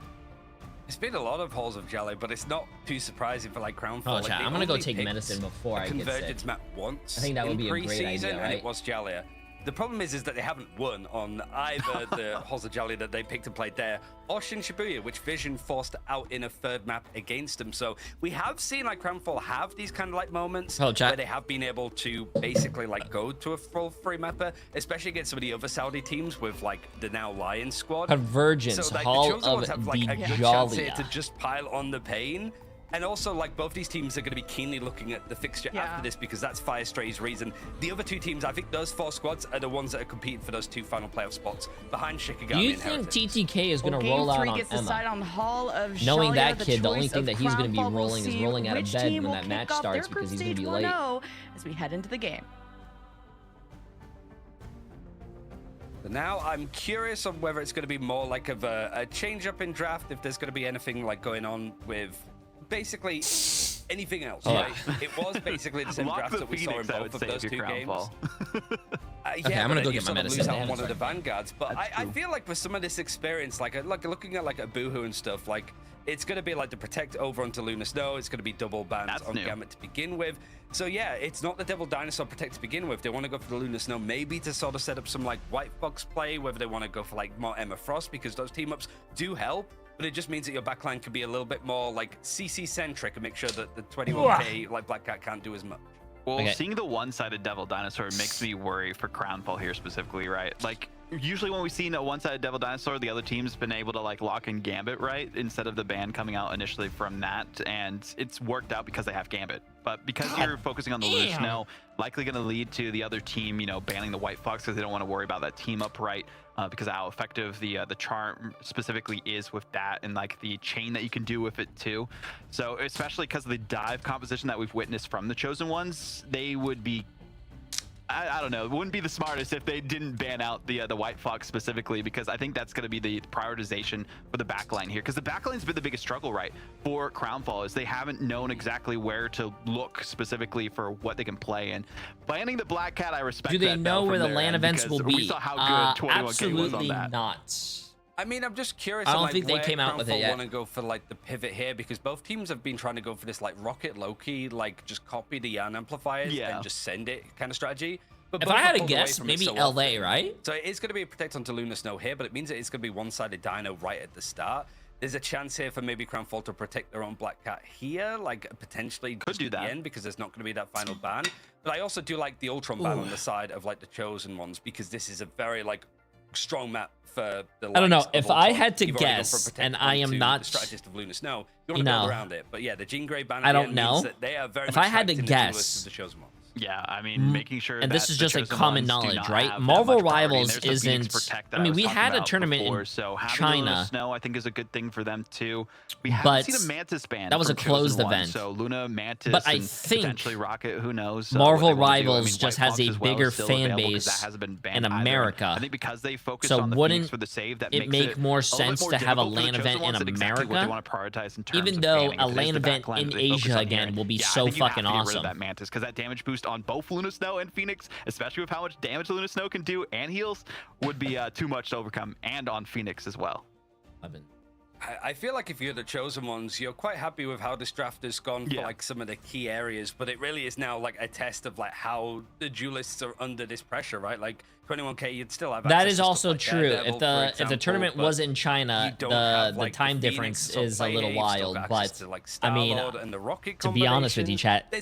It's been a lot of halls of jelly, but it's not too surprising for like Crownfall. Oh, Like, chat, they I'm gonna go only take picked medicine before a I get sick. convergence map once. I think that would in be a great pre-season, idea, and right? it was Jalia. The problem is that they haven't won on either the halls of Jalia that they picked and played there, or Shin Shibuya, which Vision forced out in a third map against them. So we have seen like Crownfall have these kind of like moments Oh, chat. where they have been able to basically like go to a full free mapper, especially against some of the other Saudi teams with like the now Lion squad. Convergence, So like Hall the Chosen of Ones have like a the good chance here Jalia. to just pile on the pain. And also, like, both these teams are going to be keenly looking at the fixture after this because that's Fire Stray's reason. The other two teams, I think those 4 squads are the ones that are competing for those 2 final playoff spots behind Shikigami You and think Heritage. TTK is going to Game roll out 3 on gets decided Emma? on Hall of Knowing Jalia, that kid, the only choice thing of that he's gonna be Crownfall. We'll rolling is see rolling out of which bed team when will that match kick off their starts group because he's gonna stage be late. 1-0 as we head into the game. So now I'm curious on whether it's going to be more like of a change up in draft, if there's going to be anything like going on with basically anything else, Oh. right? It was basically the same Lock draft the that we saw in Phoenix, I both would of say, those if two you're games. Crownfall. Yeah, I'm gonna but go then get you my sort of medicine. lose out Damn, on one sorry. of the vanguards, but That's I true. feel like with some of this experience, like looking at like a Boohoo and stuff, like it's gonna be like the Protect over onto Lunar Snow. It's gonna be double bans That's on new. Gamut to begin with. So yeah, it's not the Devil Dinosaur Protect to begin with. They want to go for the Lunar Snow, maybe to sort of set up some like White Fox play. Whether they want to go for like more Emma Frost, because those team ups do help. But it just means that your backline can be a little bit more like CC centric and make sure that the 21K like Black Cat can't do as much. Well, Okay. seeing the one-sided Devil Dinosaur makes me worry for Crownfall here specifically, right? Like, usually when we've seen a one-sided Devil Dinosaur, the other team's been able to like lock in Gambit, right? Instead of the ban coming out initially from that, and it's worked out because they have Gambit. But because you're focusing on the Lunar Snow, likely going to lead to the other team, you know, banning the White Fox because they don't want to worry about that team up right, because of how effective the charm specifically is with that, and like the chain that you can do with it too. So especially because of the dive composition that we've witnessed from the Chosen Ones, they would be, I don't know, it wouldn't be the smartest if they didn't ban out the White Fox specifically, because I think that's going to be the prioritization for the backline here, because the backline's been the biggest struggle, right, for Crownfall, is they haven't known exactly where to look specifically for what they can play in. Banning the Black Cat, I respect. Do they know where the LAN events will be? We saw how good 21K absolutely was on that. Not. I mean, I'm just curious. I don't like, think they came out with it yet. Want to go for like the pivot here, because both teams have been trying to go for this like rocket Loki, like just copy the Yan amplifiers and just send it kind of strategy. But if I had to guess, maybe LA, right? So it is going to be a protect onto Lunar Snow here, but it means that it's going to be one-sided Dino right at the start. There's a chance here for maybe Crownfall to protect their own Black Cat here, like potentially could do at that the end, because there's not going to be that final ban. But I also do like the Ultron ban on the side of like the Chosen Ones, because this is a very like strong map for the. I don't know if I had to guess, and I am not the strategist of Lunar Snow. You want to build around it, but yeah, the Jean Grey ban. I don't know. That they are very if much I had to guess. the Chosen Ones. Yeah, I mean, making sure and that this is just like Chosen common Ones do knowledge, not right? have Marvel that much priority. Rivals There's the Phoenix isn't. Protect that I mean, was we talking had a about tournament before, in so having China. Luna Snow, I think, is a good thing for them too. We haven't But seen a Mantis ban. that was a from closed Chosen One, event. so Luna, Mantis, But I and think potentially Rocket. Who knows? Marvel what they wanna do. Rivals I mean, just White has Fox a as well bigger is still fan available 'cause base that hasn't been banned in either. America. I think because they focused So on the wouldn't Phoenix for the save, that it makes make it more a little bit sense more to have a difficult for the LAN Chosen event in Ones and exactly what they America? want to prioritize in terms Even of though banning. a If it is LAN the event backline in that they focus Asia on again here, will be yeah, I so think you have fucking to get rid of awesome. that Mantis, because that damage boost on both Luna Snow and Phoenix, especially with how much damage Luna Snow can do and heals, would be too much to overcome, and on Phoenix as well. I feel like if you're the Chosen Ones, you're quite happy with how this draft has gone for like some of the key areas, but it really is now like a test of like how the duelists are under this pressure, right? Like 21K, you'd still have. That is also like true. Daredevil, If the tournament was in China, the time difference is a little wild. But I mean, to be honest with you, chat,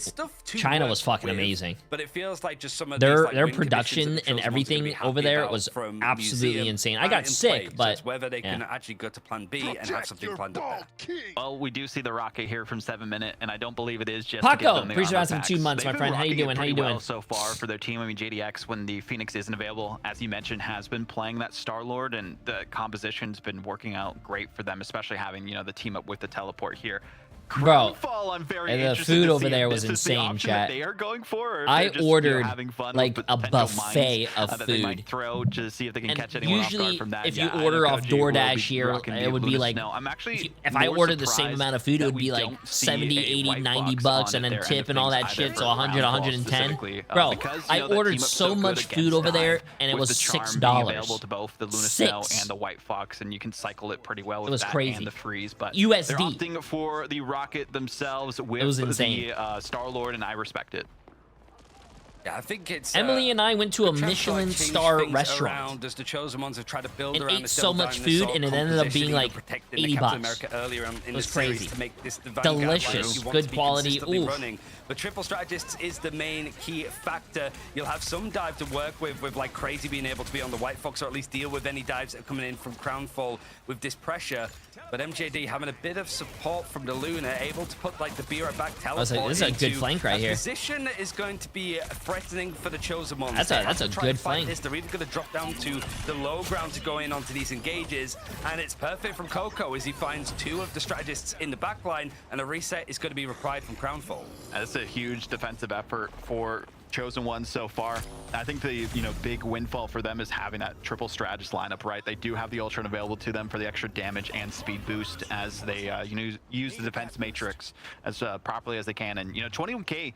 China was fucking amazing. But it feels like just some of their production and everything over there was absolutely insane. I got sick, but whether they can actually go to Plan B and have something planned up there. Well, we do see the rocket here from 7-Minute, and I don't believe it is just Paco. Appreciate around some 2 months, my friend. How you doing? How you doing? Well so far for their team. I mean, JDX, when the Phoenix isn't available, as you mentioned, has been playing that Star-Lord, and the composition's been working out great for them, especially having, you know, the team up with the teleport here. Bro, I'm very the food over there was insane, chat. They are going for, I just, ordered having fun like with a potential buffet of that they might food. throw to see if they can And catch anyone off guard usually, from that. if Yeah, you I order know off Koji will be DoorDash here, rocking it the would be Luna like, Snow. I'm actually if I more ordered the same surprised amount of food, it that would we be like don't see 70, a 80, White 90 Fox bucks, on and then their end tip of and all things that either shit, for so 100, Crownfall 110. specifically, Bro, because, I you know, that ordered team up so good much against food over there, dive, and it with was the charm $6. being available to both the Luna Snow $6. and the White Fox, and you can cycle it pretty well It with was that crazy. and the freeze. But USD. they're opting for the rocket themselves with was insane. the Star-Lord, and I respect it. Yeah, I think it's Emily and I went to a Michelin star restaurant as the Chosen Ones have tried to build and around ate this so much food, and it ended up being like $80. It was crazy. Delicious, good quality. Ooh. But triple strategists is the main key factor. You'll have some dive to work with like crazy being able to be on the White Fox, or at least deal with any dives that are coming in from Crownfall with this pressure. But MJD having a bit of support from the Luna, able to put like the Bira back teleport. This is a good flank right here. Position is going to be threatening for the Chosen Ones. That's a good flank. They're either going to drop down to the low ground to go in onto these engages, and it's perfect from Coco as he finds 2 of the strategists in the back line, and a reset is going to be required from Crownfall. That's a huge defensive effort for Chosen Ones so far. I think the big windfall for them is having that triple strategist lineup, right? They do have the Ultron available to them for the extra damage and speed boost as they use the defense matrix as properly as they can. And 21K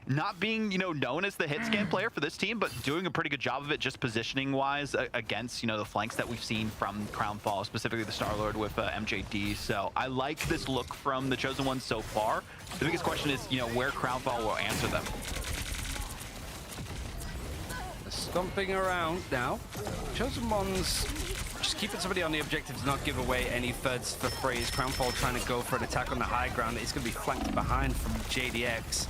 not being known as the hit scan player for this team, but doing a pretty good job of it just positioning wise against the flanks that we've seen from Crownfall, specifically the Star-Lord with MJD. So I like this look from the Chosen Ones so far. The biggest question is where Crownfall will answer them. Stomping around now. Chosen Ones just keeping somebody on the objective to not give away any thirds for free. As Crownfall trying to go for an attack on the high ground. It's going to be flanked behind from JDX.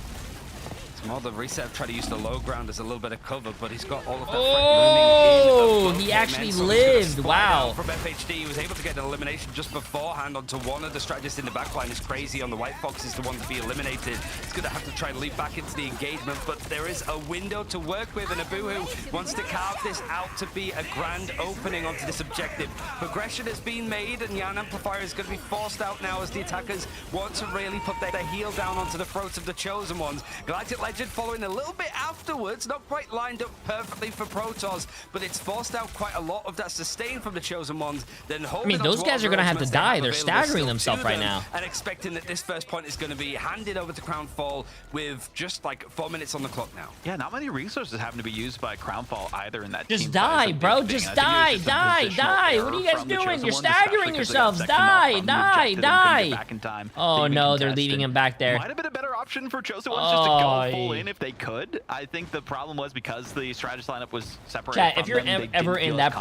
Well, the reset tried to use the low ground as a little bit of cover, but he's got all of that Oh, he actually lived. Wow. From FHD, he was able to get an elimination just beforehand onto one of the strategists in the backline. Is crazy on the White Fox is the one to be eliminated. He's going to have to try and leap back into the engagement, but there is a window to work with, and Abuhu wants to carve this out to be a grand opening onto this objective. Progression has been made, and Yan Amplifier is going to be forced out now as the attackers want to really put their heel down onto the throats of the Chosen Ones. Galactic Legend following a little bit afterwards, not quite lined up perfectly for Protoss, but it's forced out quite a lot of that sustain from the Chosen Ones. Then I mean, those guys are going to have to die. They're staggering themselves right now. And expecting that this first point is going to be handed over to Crownfall with just like 4 minutes on the clock now. Yeah, not many resources having to be used by Crownfall either in that Just team die, bro. Just die, die, die. What are you guys doing? You're staggering yourselves. Die, die, die. Oh, no, they're leaving him back there. Might have been a better option for Chosen Ones just to go full in if they could. I think the problem was because the strategist lineup was separated Chat, from if you're them, ever in that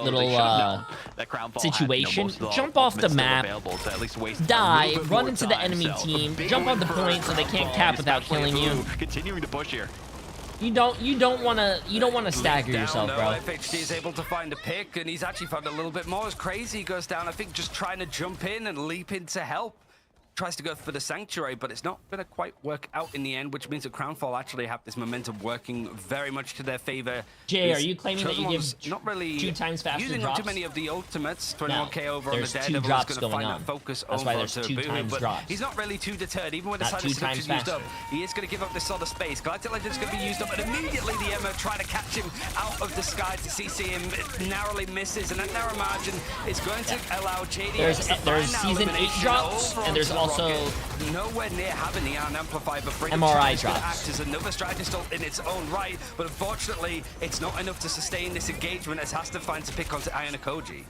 little situation, jump off the map, die, run into the enemy team, jump on the point so they can't cap without killing you. Continuing to push here. You don't want to stagger yourself, bro. FHD is able to find a pick, and he's actually found a little bit more as Crazy goes down. I think just trying to jump in and leap in to help. Tries to go for the Sanctuary, but it's not going to quite work out in the end, which means that Crownfall actually have this momentum working very much to their favor. Jay, are you claiming that you give not really 2 times faster using drops? too many of the ultimates? 21k No, over on the there's 2 Daredevil drops is going to going find on. that focus That's why over there's to 2 Boo, times but drops. he's not really too deterred, even when the Not side 2 of times used up. faster. He is going to give up this sort of space. Galactic Legend's going to be used up, and immediately the Emma trying to catch him out of the sky to CC him. It narrowly misses, and that narrow margin is going to allow JDX to There's find that season 8 elimination drops, over and there's onto the also Rocket. Nowhere near having the Iron Amplifier, but Freedom MRI Challenge drops. act as another strategist in its own right, but unfortunately, it's not enough to sustain this engagement as has to find to pick onto Ayanokoji.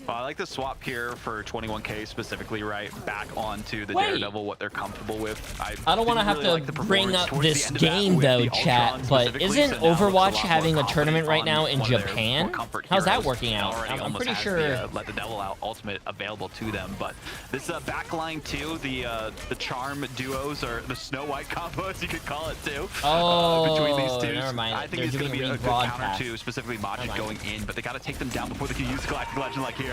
I like the swap here for 21k specifically, right? Back onto the Daredevil, what they're comfortable with. I don't want to have to bring up this game though, chat, but isn't Overwatch having a tournament right now in Japan? How's that working out? I'm pretty sure. Let the Devil Out ultimate available to them, but this backline too, the Charm duos or the Snow White combo, as you could call it too. Between these two, never mind. I think it's going to be a good counter to specifically Majid going in, but they got to take them down before they can use Galactic Legend like here.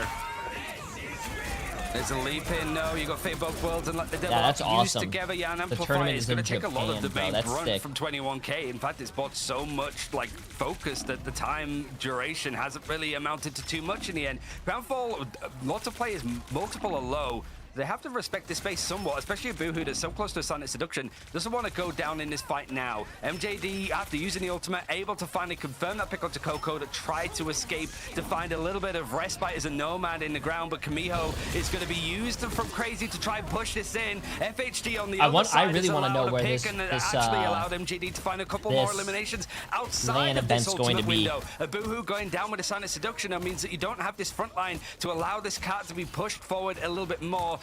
There's a leap in. No, you got Fate both worlds and let the Devil that's use awesome. together. Yan The Amplifier tournament is is going in to take a lot of the Japan, main bro. That's brunt sick. from 21k. In fact, it's bought so much like focus that the time duration hasn't really amounted to too much in the end. Crownfall, lots of players, multiple are low. They have to respect this space somewhat, especially a Boohoo that's so close to a Silent Seduction. Doesn't want to go down in this fight now. MJD, after using the ultimate, able to finally confirm that pick onto Coco that tried to escape to find a little bit of respite as a Nomad in the ground, but Kamiho is going to be used from Crazy to try and push this in. FHD on the other side I really want to know where this actually allowed MJD to find a couple more eliminations outside of this ultimate window. A Boohoo going down with a Silent Seduction means that you don't have this front line to allow this card to be pushed forward a little bit more.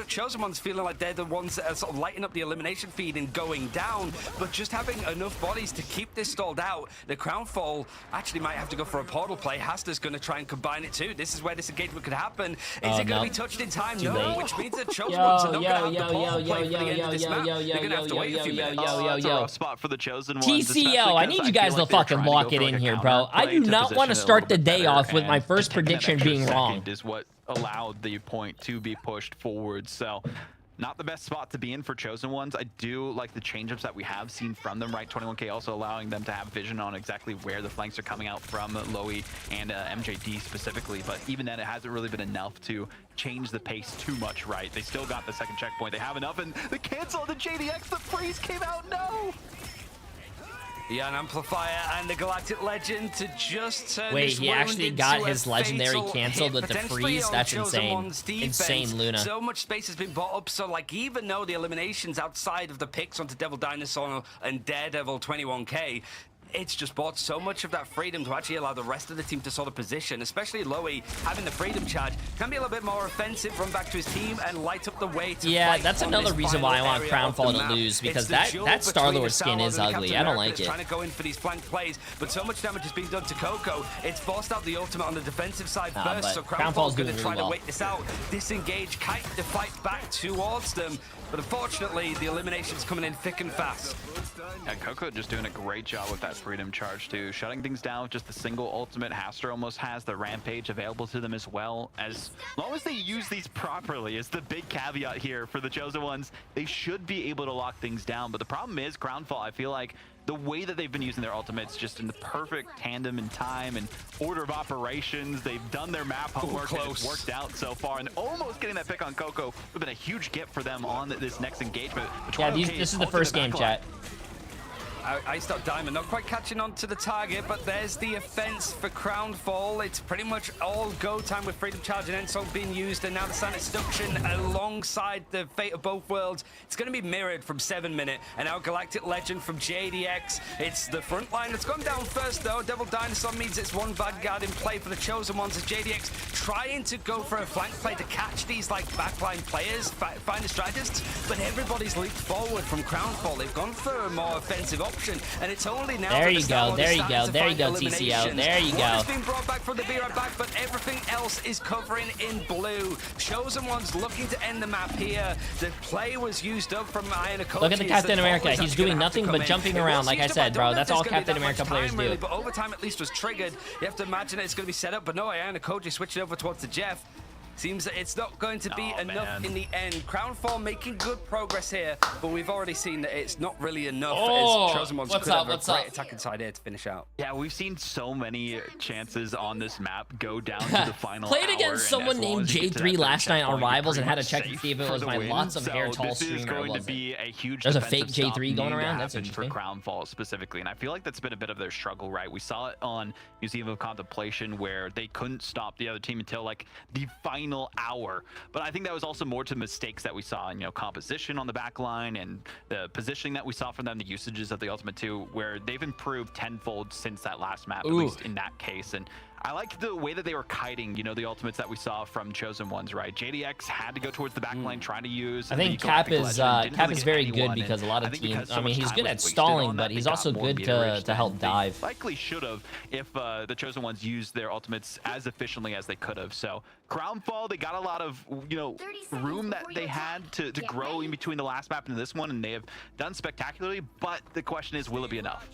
Chosen Ones feeling like they're the ones that are sort of lighting up the elimination feed and going down, but just having enough bodies to keep this stalled out. The Crownfall actually might have to go for a portal play. Hasta's going to try and combine it too. This is where this engagement could happen. Is it going to be touched in time? No, which means that Chosen Ones are not going to have the portal play for the end of this map. They're going to have to wait a few minutes. That's a rough spot for the Chosen Ones. TCO, I need you guys to fucking lock it in here, bro. I do not want to start the day off with my first prediction being wrong. Is what allowed the point to be pushed forward. So not the best spot to be in for Chosen Ones. I do like the change-ups that we have seen from them, right? 21k also allowing them to have vision on exactly where the flanks are coming out from Loey and MJD specifically, but even then it hasn't really been enough to change the pace too much, right? They still got the second checkpoint. They have enough, and the cancel on the JDX, the freeze came out, no! Yan Amplifier and the Galactic Legend to just turn Wait, this he wound actually into got a his legendary fatal canceled hit, with the potentially freeze? on That's Chosen insane. One's defense. Insane, Luna. So much space has been bought up, so like even though the eliminations outside of the picks onto Devil Dinosaur and Daredevil 21k, it's just bought so much of that freedom to actually allow the rest of the team to sort of position, especially Loey having the freedom charge, can be a little bit more offensive, run back to his team, and light up the way to Yeah, fight that's on another this reason final why I want area Crownfall of the to map. lose, because It's the that duel Star-Lord between skin the is Star-Lord and ugly. Captain I don't America like that's it. trying to go in for these flank plays, but so much damage is being done to Coco. It's forced out the ultimate on the defensive side Nah, first, but so Crownfall's Crownfall's going doing to try really to well. wait this out, disengage, kite the fight back towards them. But unfortunately, the elimination's coming in thick and fast. Yeah, Coco just doing a great job with that freedom charge too, shutting things down with just the single ultimate. Haster almost has the rampage available to them as well. As long as they use these properly is the big caveat here for the Chosen Ones. They should be able to lock things down, but the problem is Crownfall, I feel like the way that they've been using their ultimates just in the perfect tandem and time and order of operations. They've done their map homework and it's worked out so far, and almost getting that pick on Coco would have been a huge get for them on this next engagement. Yeah, this is the first game, chat. I stopped Diamond, not quite catching on to the target, but there's the offense for Crownfall. It's pretty much all go time with Freedom Charge and Ensol being used, and now the Silent Seduction alongside the Fate of Both Worlds. It's going to be mirrored from 7 Minute, and now Galactic Legend from JDX. It's the front line that's gone down first, though. Devil Dinosaur means it's one Vanguard in play for the Chosen Ones as JDX trying to go for a flank play to catch these like backline players, find the strategists, but everybody's leaped forward from Crownfall. They've gone for a more offensive option, and it's only now There that you the go, Star-Lord there is you starting go, to there you find go, TCO, eliminations. there you One go. has been brought back from the Be Right Back, but everything else is covering in blue. Chosen Ones looking to end the map here. The play was used up from Iron Akoji. Look at the Captain America. He's doing nothing but jumping around, like I said, bro. That's all Captain America players do. Really, but overtime at least was triggered. You have to imagine it's going to be set up, but no, Iron Akoji switching over towards the Jeff. Seems that it's not going to be enough in the end. Crownfall making good progress here, but we've already seen that it's not really enough. As Chosen Ones could have a great attack inside here to finish out. Yeah, we've seen so many chances on this map go down to the final Played hour, against someone named Jay3 last night on Rivals and had to check to see if it was my lots of hair tall streamer. This is going to be a huge There's a fake defensive J3 stop going needing to around. That's happen interesting. for Crownfall specifically, and I feel like that's been a bit of their struggle, right? We saw it on Museum of Contemplation where they couldn't stop the other team until like the final hour. But I think that was also more to mistakes that we saw in, composition on the back line and the positioning that we saw from them, the usages of the ultimate too, where they've improved tenfold since that last map, at least in that case. And I like the way that they were kiting, the ultimates that we saw from Chosen Ones, right? JDX had to go towards the back line, trying to use. I think Cap is very good because a lot of teams. I mean, he's good at stalling, but he's also good to help dive. Likely should have if the Chosen Ones used their ultimates as efficiently as they could have. So Crownfall, they got a lot of room that they had to grow in between the last map and this one, and they have done spectacularly. But the question is, will it be enough?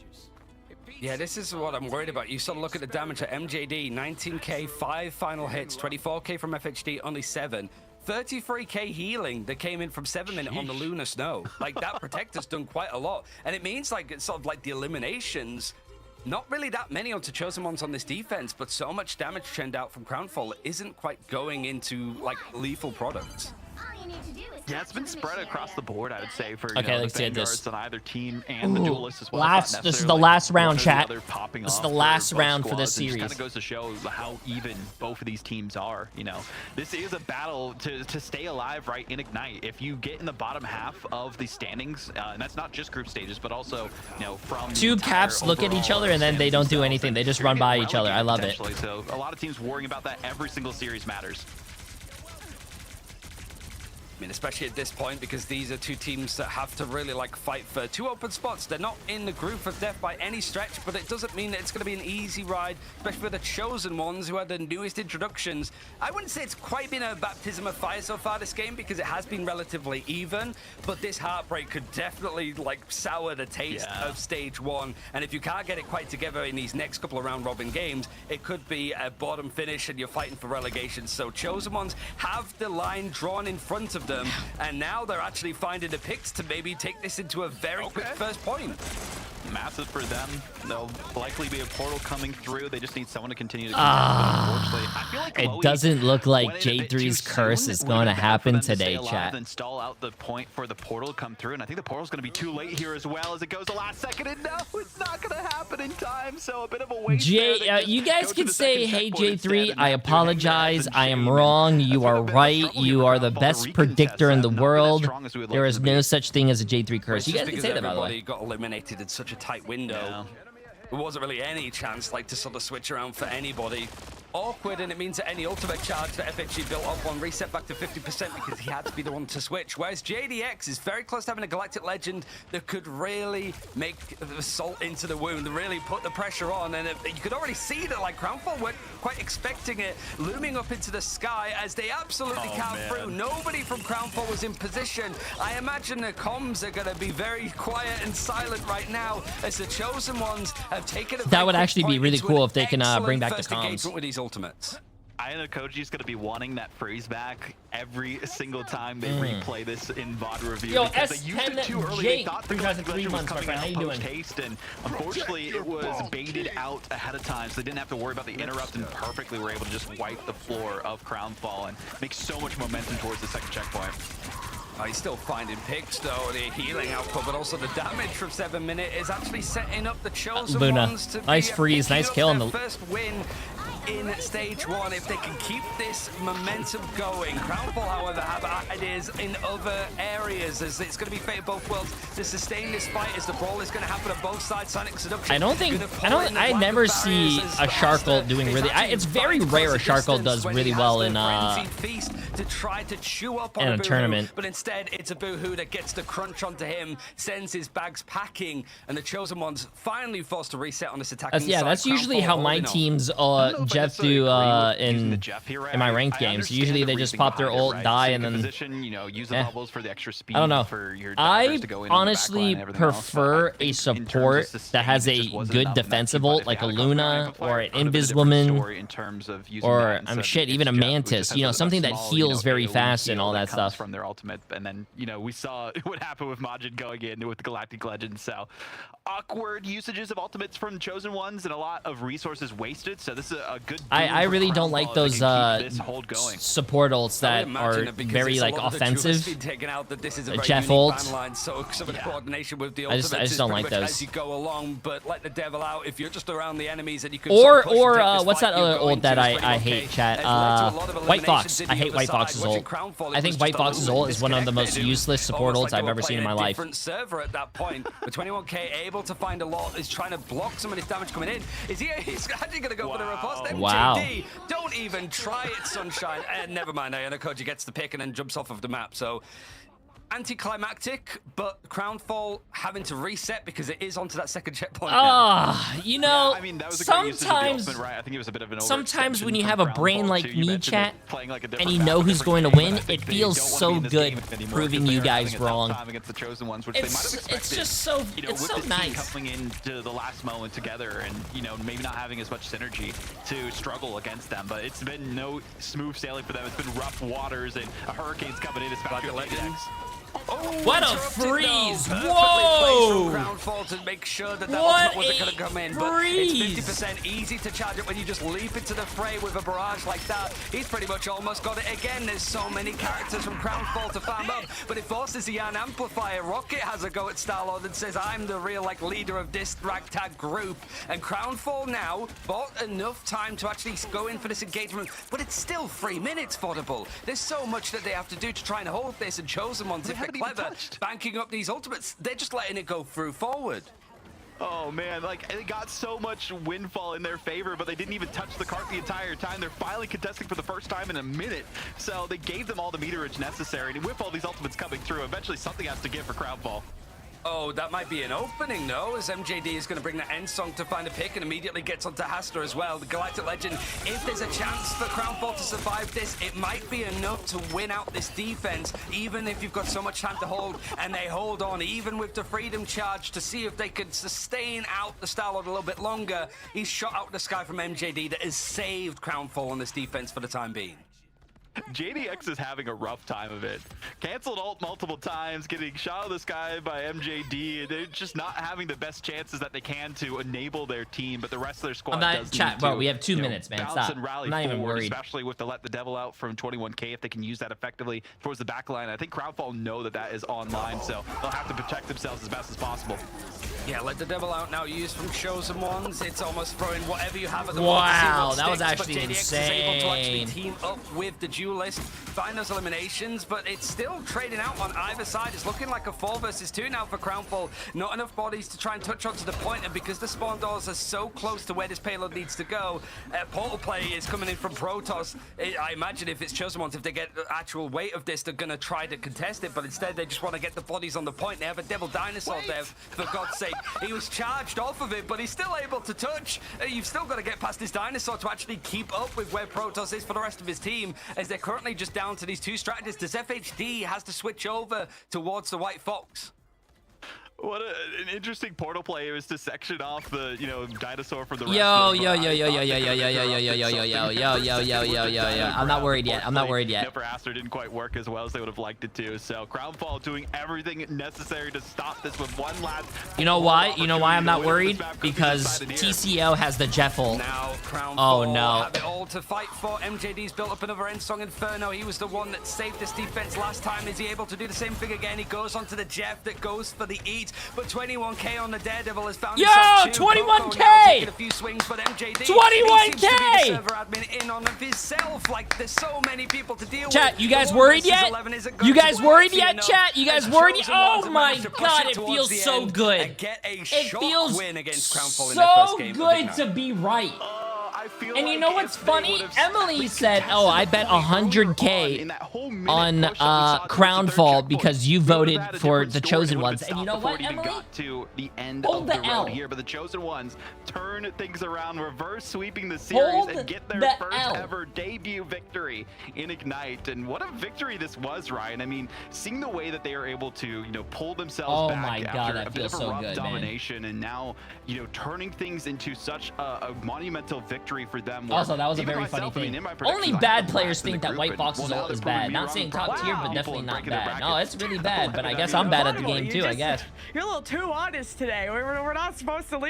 Yeah, this is what I'm worried about. You sort of look at the damage at MJD, 19k, 5 final hits, 24k from FHD, only 7. 33k healing that came in from 7 Minute on the Lunar Snow. Like, that Protector's done quite a lot. And it means, like, it's sort of like the eliminations, not really that many onto Chosen Ones on this defense, but so much damage churned out from Crownfall isn't quite going into, like, lethal products. Yeah, it's been spread across the board, I would say, for let's the see Vanguards on either team and the duelists as well. This is the last round, chat. This is the last round for this series. It kind of goes to show how even both of these teams are. This is a battle to stay alive, right, in Ignite. If you get in the bottom half of the standings, and that's not just group stages, but also, from two Caps look at each other and then they don't do anything. They just run by each other. I love it. So a lot of teams worrying about that. Every single series matters. I mean, especially at this point, because these are two teams that have to really fight for 2 open spots. They're not in the group of death by any stretch, but it doesn't mean that it's going to be an easy ride, especially for the Chosen Ones who are the newest introductions. I wouldn't say it's quite been a baptism of fire so far this game, because it has been relatively even, but this heartbreak could definitely sour the taste of stage 1. And if you can't get it quite together in these next couple of round robin games, it could be a bottom finish and you're fighting for relegation. So Chosen Ones have the line drawn in front of them, and now they're actually finding the picks to maybe take this into a very quick first point. Massive for them. There'll likely be a portal coming through. They just need someone to continue to unfortunately, I feel like it doesn't look like J3's curse is going to happen today, chat. And stall out the point for the portal to come through, and I think the portal's going to be too late here as well as it goes the last second, and no, it's not going to happen in time, so a bit of a waste. You guys can say, hey, J3, I apologize. I am wrong. You are right. You are the best predictor in the world. There is no such thing as a J3 curse. You guys can say that, by the way. Got eliminated in such a tight window. there wasn't really any chance like to sort of switch around for anybody. Awkward, and it means that any ultimate charge that FHG built up on reset back to 50% because he had to be the one to switch. Whereas JDX is very close to having a Galactic Legend that could really make the salt into the wound, really put the pressure on. And you could already see that like Crownfall weren't quite expecting it, looming up into the sky as they absolutely carved through. Nobody from Crownfall was in position. I imagine the comms are going to be very quiet and silent right now as the Chosen Ones have taken a That would actually be really cool if they can bring back the comms. With these ultimates. Koji's going to be wanting that freeze back every single time they replay this in VOD review. Yo, because they used it too early. They thought the 3 months, my friend. How you doing? Haste, and unfortunately, it was baited out ahead of time, so they didn't have to worry about the interrupt, and perfectly were able to just wipe the floor of Crownfall and make so much momentum towards the second checkpoint. He's still finding picks, though, the healing output, but also the damage from 7 Minute is actually setting up the Chosen Ones to nice freeze, nice kill on the first win in stage 1. If they can keep this momentum going. Crownfall, however, have ideas in other areas as it's going to be fate of both worlds to sustain this fight as the brawl is going to happen on both sides. Sonic Seduction. I never see a Sharkle doing really. It's very rare a Sharkle does really well in to try to chew up on a tournament, but instead it's a Boohoo that gets the crunch onto him, sends his bags packing, and the Chosen Ones finally forced to reset on this attacking side. That's usually how my teams Jeff do in my ranked games. Usually they just pop their ult, die, and then use the bubbles for the extra speed. I don't know. For your I honestly prefer a support that has a good defensive ult, like a Luna or an Invis Woman, or even a Mantis. Something that heals very fast and all that stuff. From their ultimate, and then we saw what happened with Majid going in with the Galactic Legend. So awkward usages of ultimates from Chosen Ones and a lot of resources wasted. So this is a good. I really don't like those support ults that are very offensive. Jeff ult. I just don't like those. As you go along, but let the devil out if you're just around the enemies and you can. Or what's that other ult that I hate, chat? White Fox. I hate White Fox's ult. I think White Fox's ult is one of the most useless support ults I've ever seen in my life. Different server at that point, with 21K able to find a lot, is trying to block some of his damage coming in. He's actually going to go for the riposte. MJD, don't even try it, Sunshine. Never mind, Koji gets the pick and then jumps off of the map. So anticlimactic, but Crownfall having to reset because it is onto that second checkpoint. I mean, that was a great usage of the ultimate, right? I think it was a bit of an sometimes when you have a brain like me, chat, and you know who's going to win, it feels so good proving you guys wrong. It's just so nice. Coupling into the last moment together, and maybe not having as much synergy to struggle against them, but it's been no smooth sailing for them. It's been rough waters, and a hurricane's coming in. Especially Legends. What a freeze! Whoa! Crownfall to make sure that ultimate wasn't going to come in, but it's 50% easy to charge it when you just leap into the fray with a barrage like that. He's pretty much almost got it again. There's so many characters from Crownfall to farm up, but it forces the Yan Amplifier. Rocket has a go at Starlord and says, I'm the real leader of this ragtag group, and Crownfall now bought enough time to actually go in for this engagement, but it's still 3 minutes Fodable. There's so much that they have to do to try and hold this, and Chosen Ones, if they're clever, banking up these ultimates, they're just letting it go through forward. Oh man, they got so much windfall in their favor, but they didn't even touch the cart the entire time. They're finally contesting for the first time in a minute, so they gave them all the meterage necessary, and with all these ultimates coming through, eventually something has to give for Crownfall. Oh, that might be an opening, though, as MJD is going to bring the end song to find a pick and immediately gets onto Hasta as well. The Galactic Legend, if there's a chance for Crownfall to survive this, it might be enough to win out this defense, even if you've got so much time to hold, and they hold on, even with the Freedom Charge, to see if they could sustain out the Starlord a little bit longer. He's shot out the sky from MJD that has saved Crownfall on this defense for the time being. JDX is having a rough time of it. Canceled ult multiple times, getting shot out of the sky by MJD. They're just not having the best chances that they can to enable their team, but the rest of their squad does chat, bro, we have 2 minutes, man. Stop. And rally I'm not even worried. Especially with the let the devil out from 21K, if they can use that effectively towards the back line. I think Crownfall know that is online, so they'll have to protect themselves as best as possible. Yeah, let the devil out now used from Chosen Ones. It's almost throwing whatever you have at the wow, that was actually insane. Is able to actually team up with the duo duelist, find those eliminations, but it's still trading out on either side. It's looking like a 4 versus 2 now for Crownfall. Not enough bodies to try and touch onto the point, and because the spawn doors are so close to where this payload needs to go, portal play is coming in from Protoss. I imagine if it's Chosen Ones, if they get the actual weight of this, they're going to try to contest it, but instead they just want to get the bodies on the point. They have a Devil Dinosaur there, for God's sake. He was charged off of it, but he's still able to touch. You've still got to get past this Dinosaur to actually keep up with where Protoss is for the rest of his team, as they're currently just down to these 2 strategists. Does FHD has to switch over towards the White Fox? What an interesting portal play it was to section off the, dinosaur from the rest Yo. I'm not worried yet. I'm not worried yet. For Aster didn't quite work as well as they would have liked it to. So Crownfall doing everything necessary to stop this with one last. You know why? You know why I'm not worried? Because TCO has the Jeffel. Now Crownfall Oh no. have it all to fight for. MJD's built up another Endsong Inferno. He was the one that saved this defense last time. Is he able to do the same thing again? He goes onto the Jeff that goes for the eat. But 21k on the Daredevil has found himself 21k! a few swings, but MJD 21k! admin in on himself. Like, there's so many people to deal Chat, with. you guys worried yet? You guys worried yet, chat? You guys worried yet? Oh my god, it feels so good. It feels so good to be right. And you know what's funny? Emily said, oh, I bet 100k on Crownfall because you voted for the Chosen Ones. And you know what, Emily? Got to the end Hold of the the L. road here, but the Chosen Ones turn things around, reverse sweeping the series, and get their first ever debut victory in Ignite. And what a victory this was, Ryan. I mean, seeing the way that they are able to, pull themselves back after a bit of a rough domination, and now, turning things into such a monumental victory for them. Also, that was a very funny thing. Only bad players think that White Fox's ult is bad. Not saying top tier, but definitely not bad. No, it's really bad, but I guess I'm bad at the game too, I guess. You're a little too honest today. We're not supposed to leave.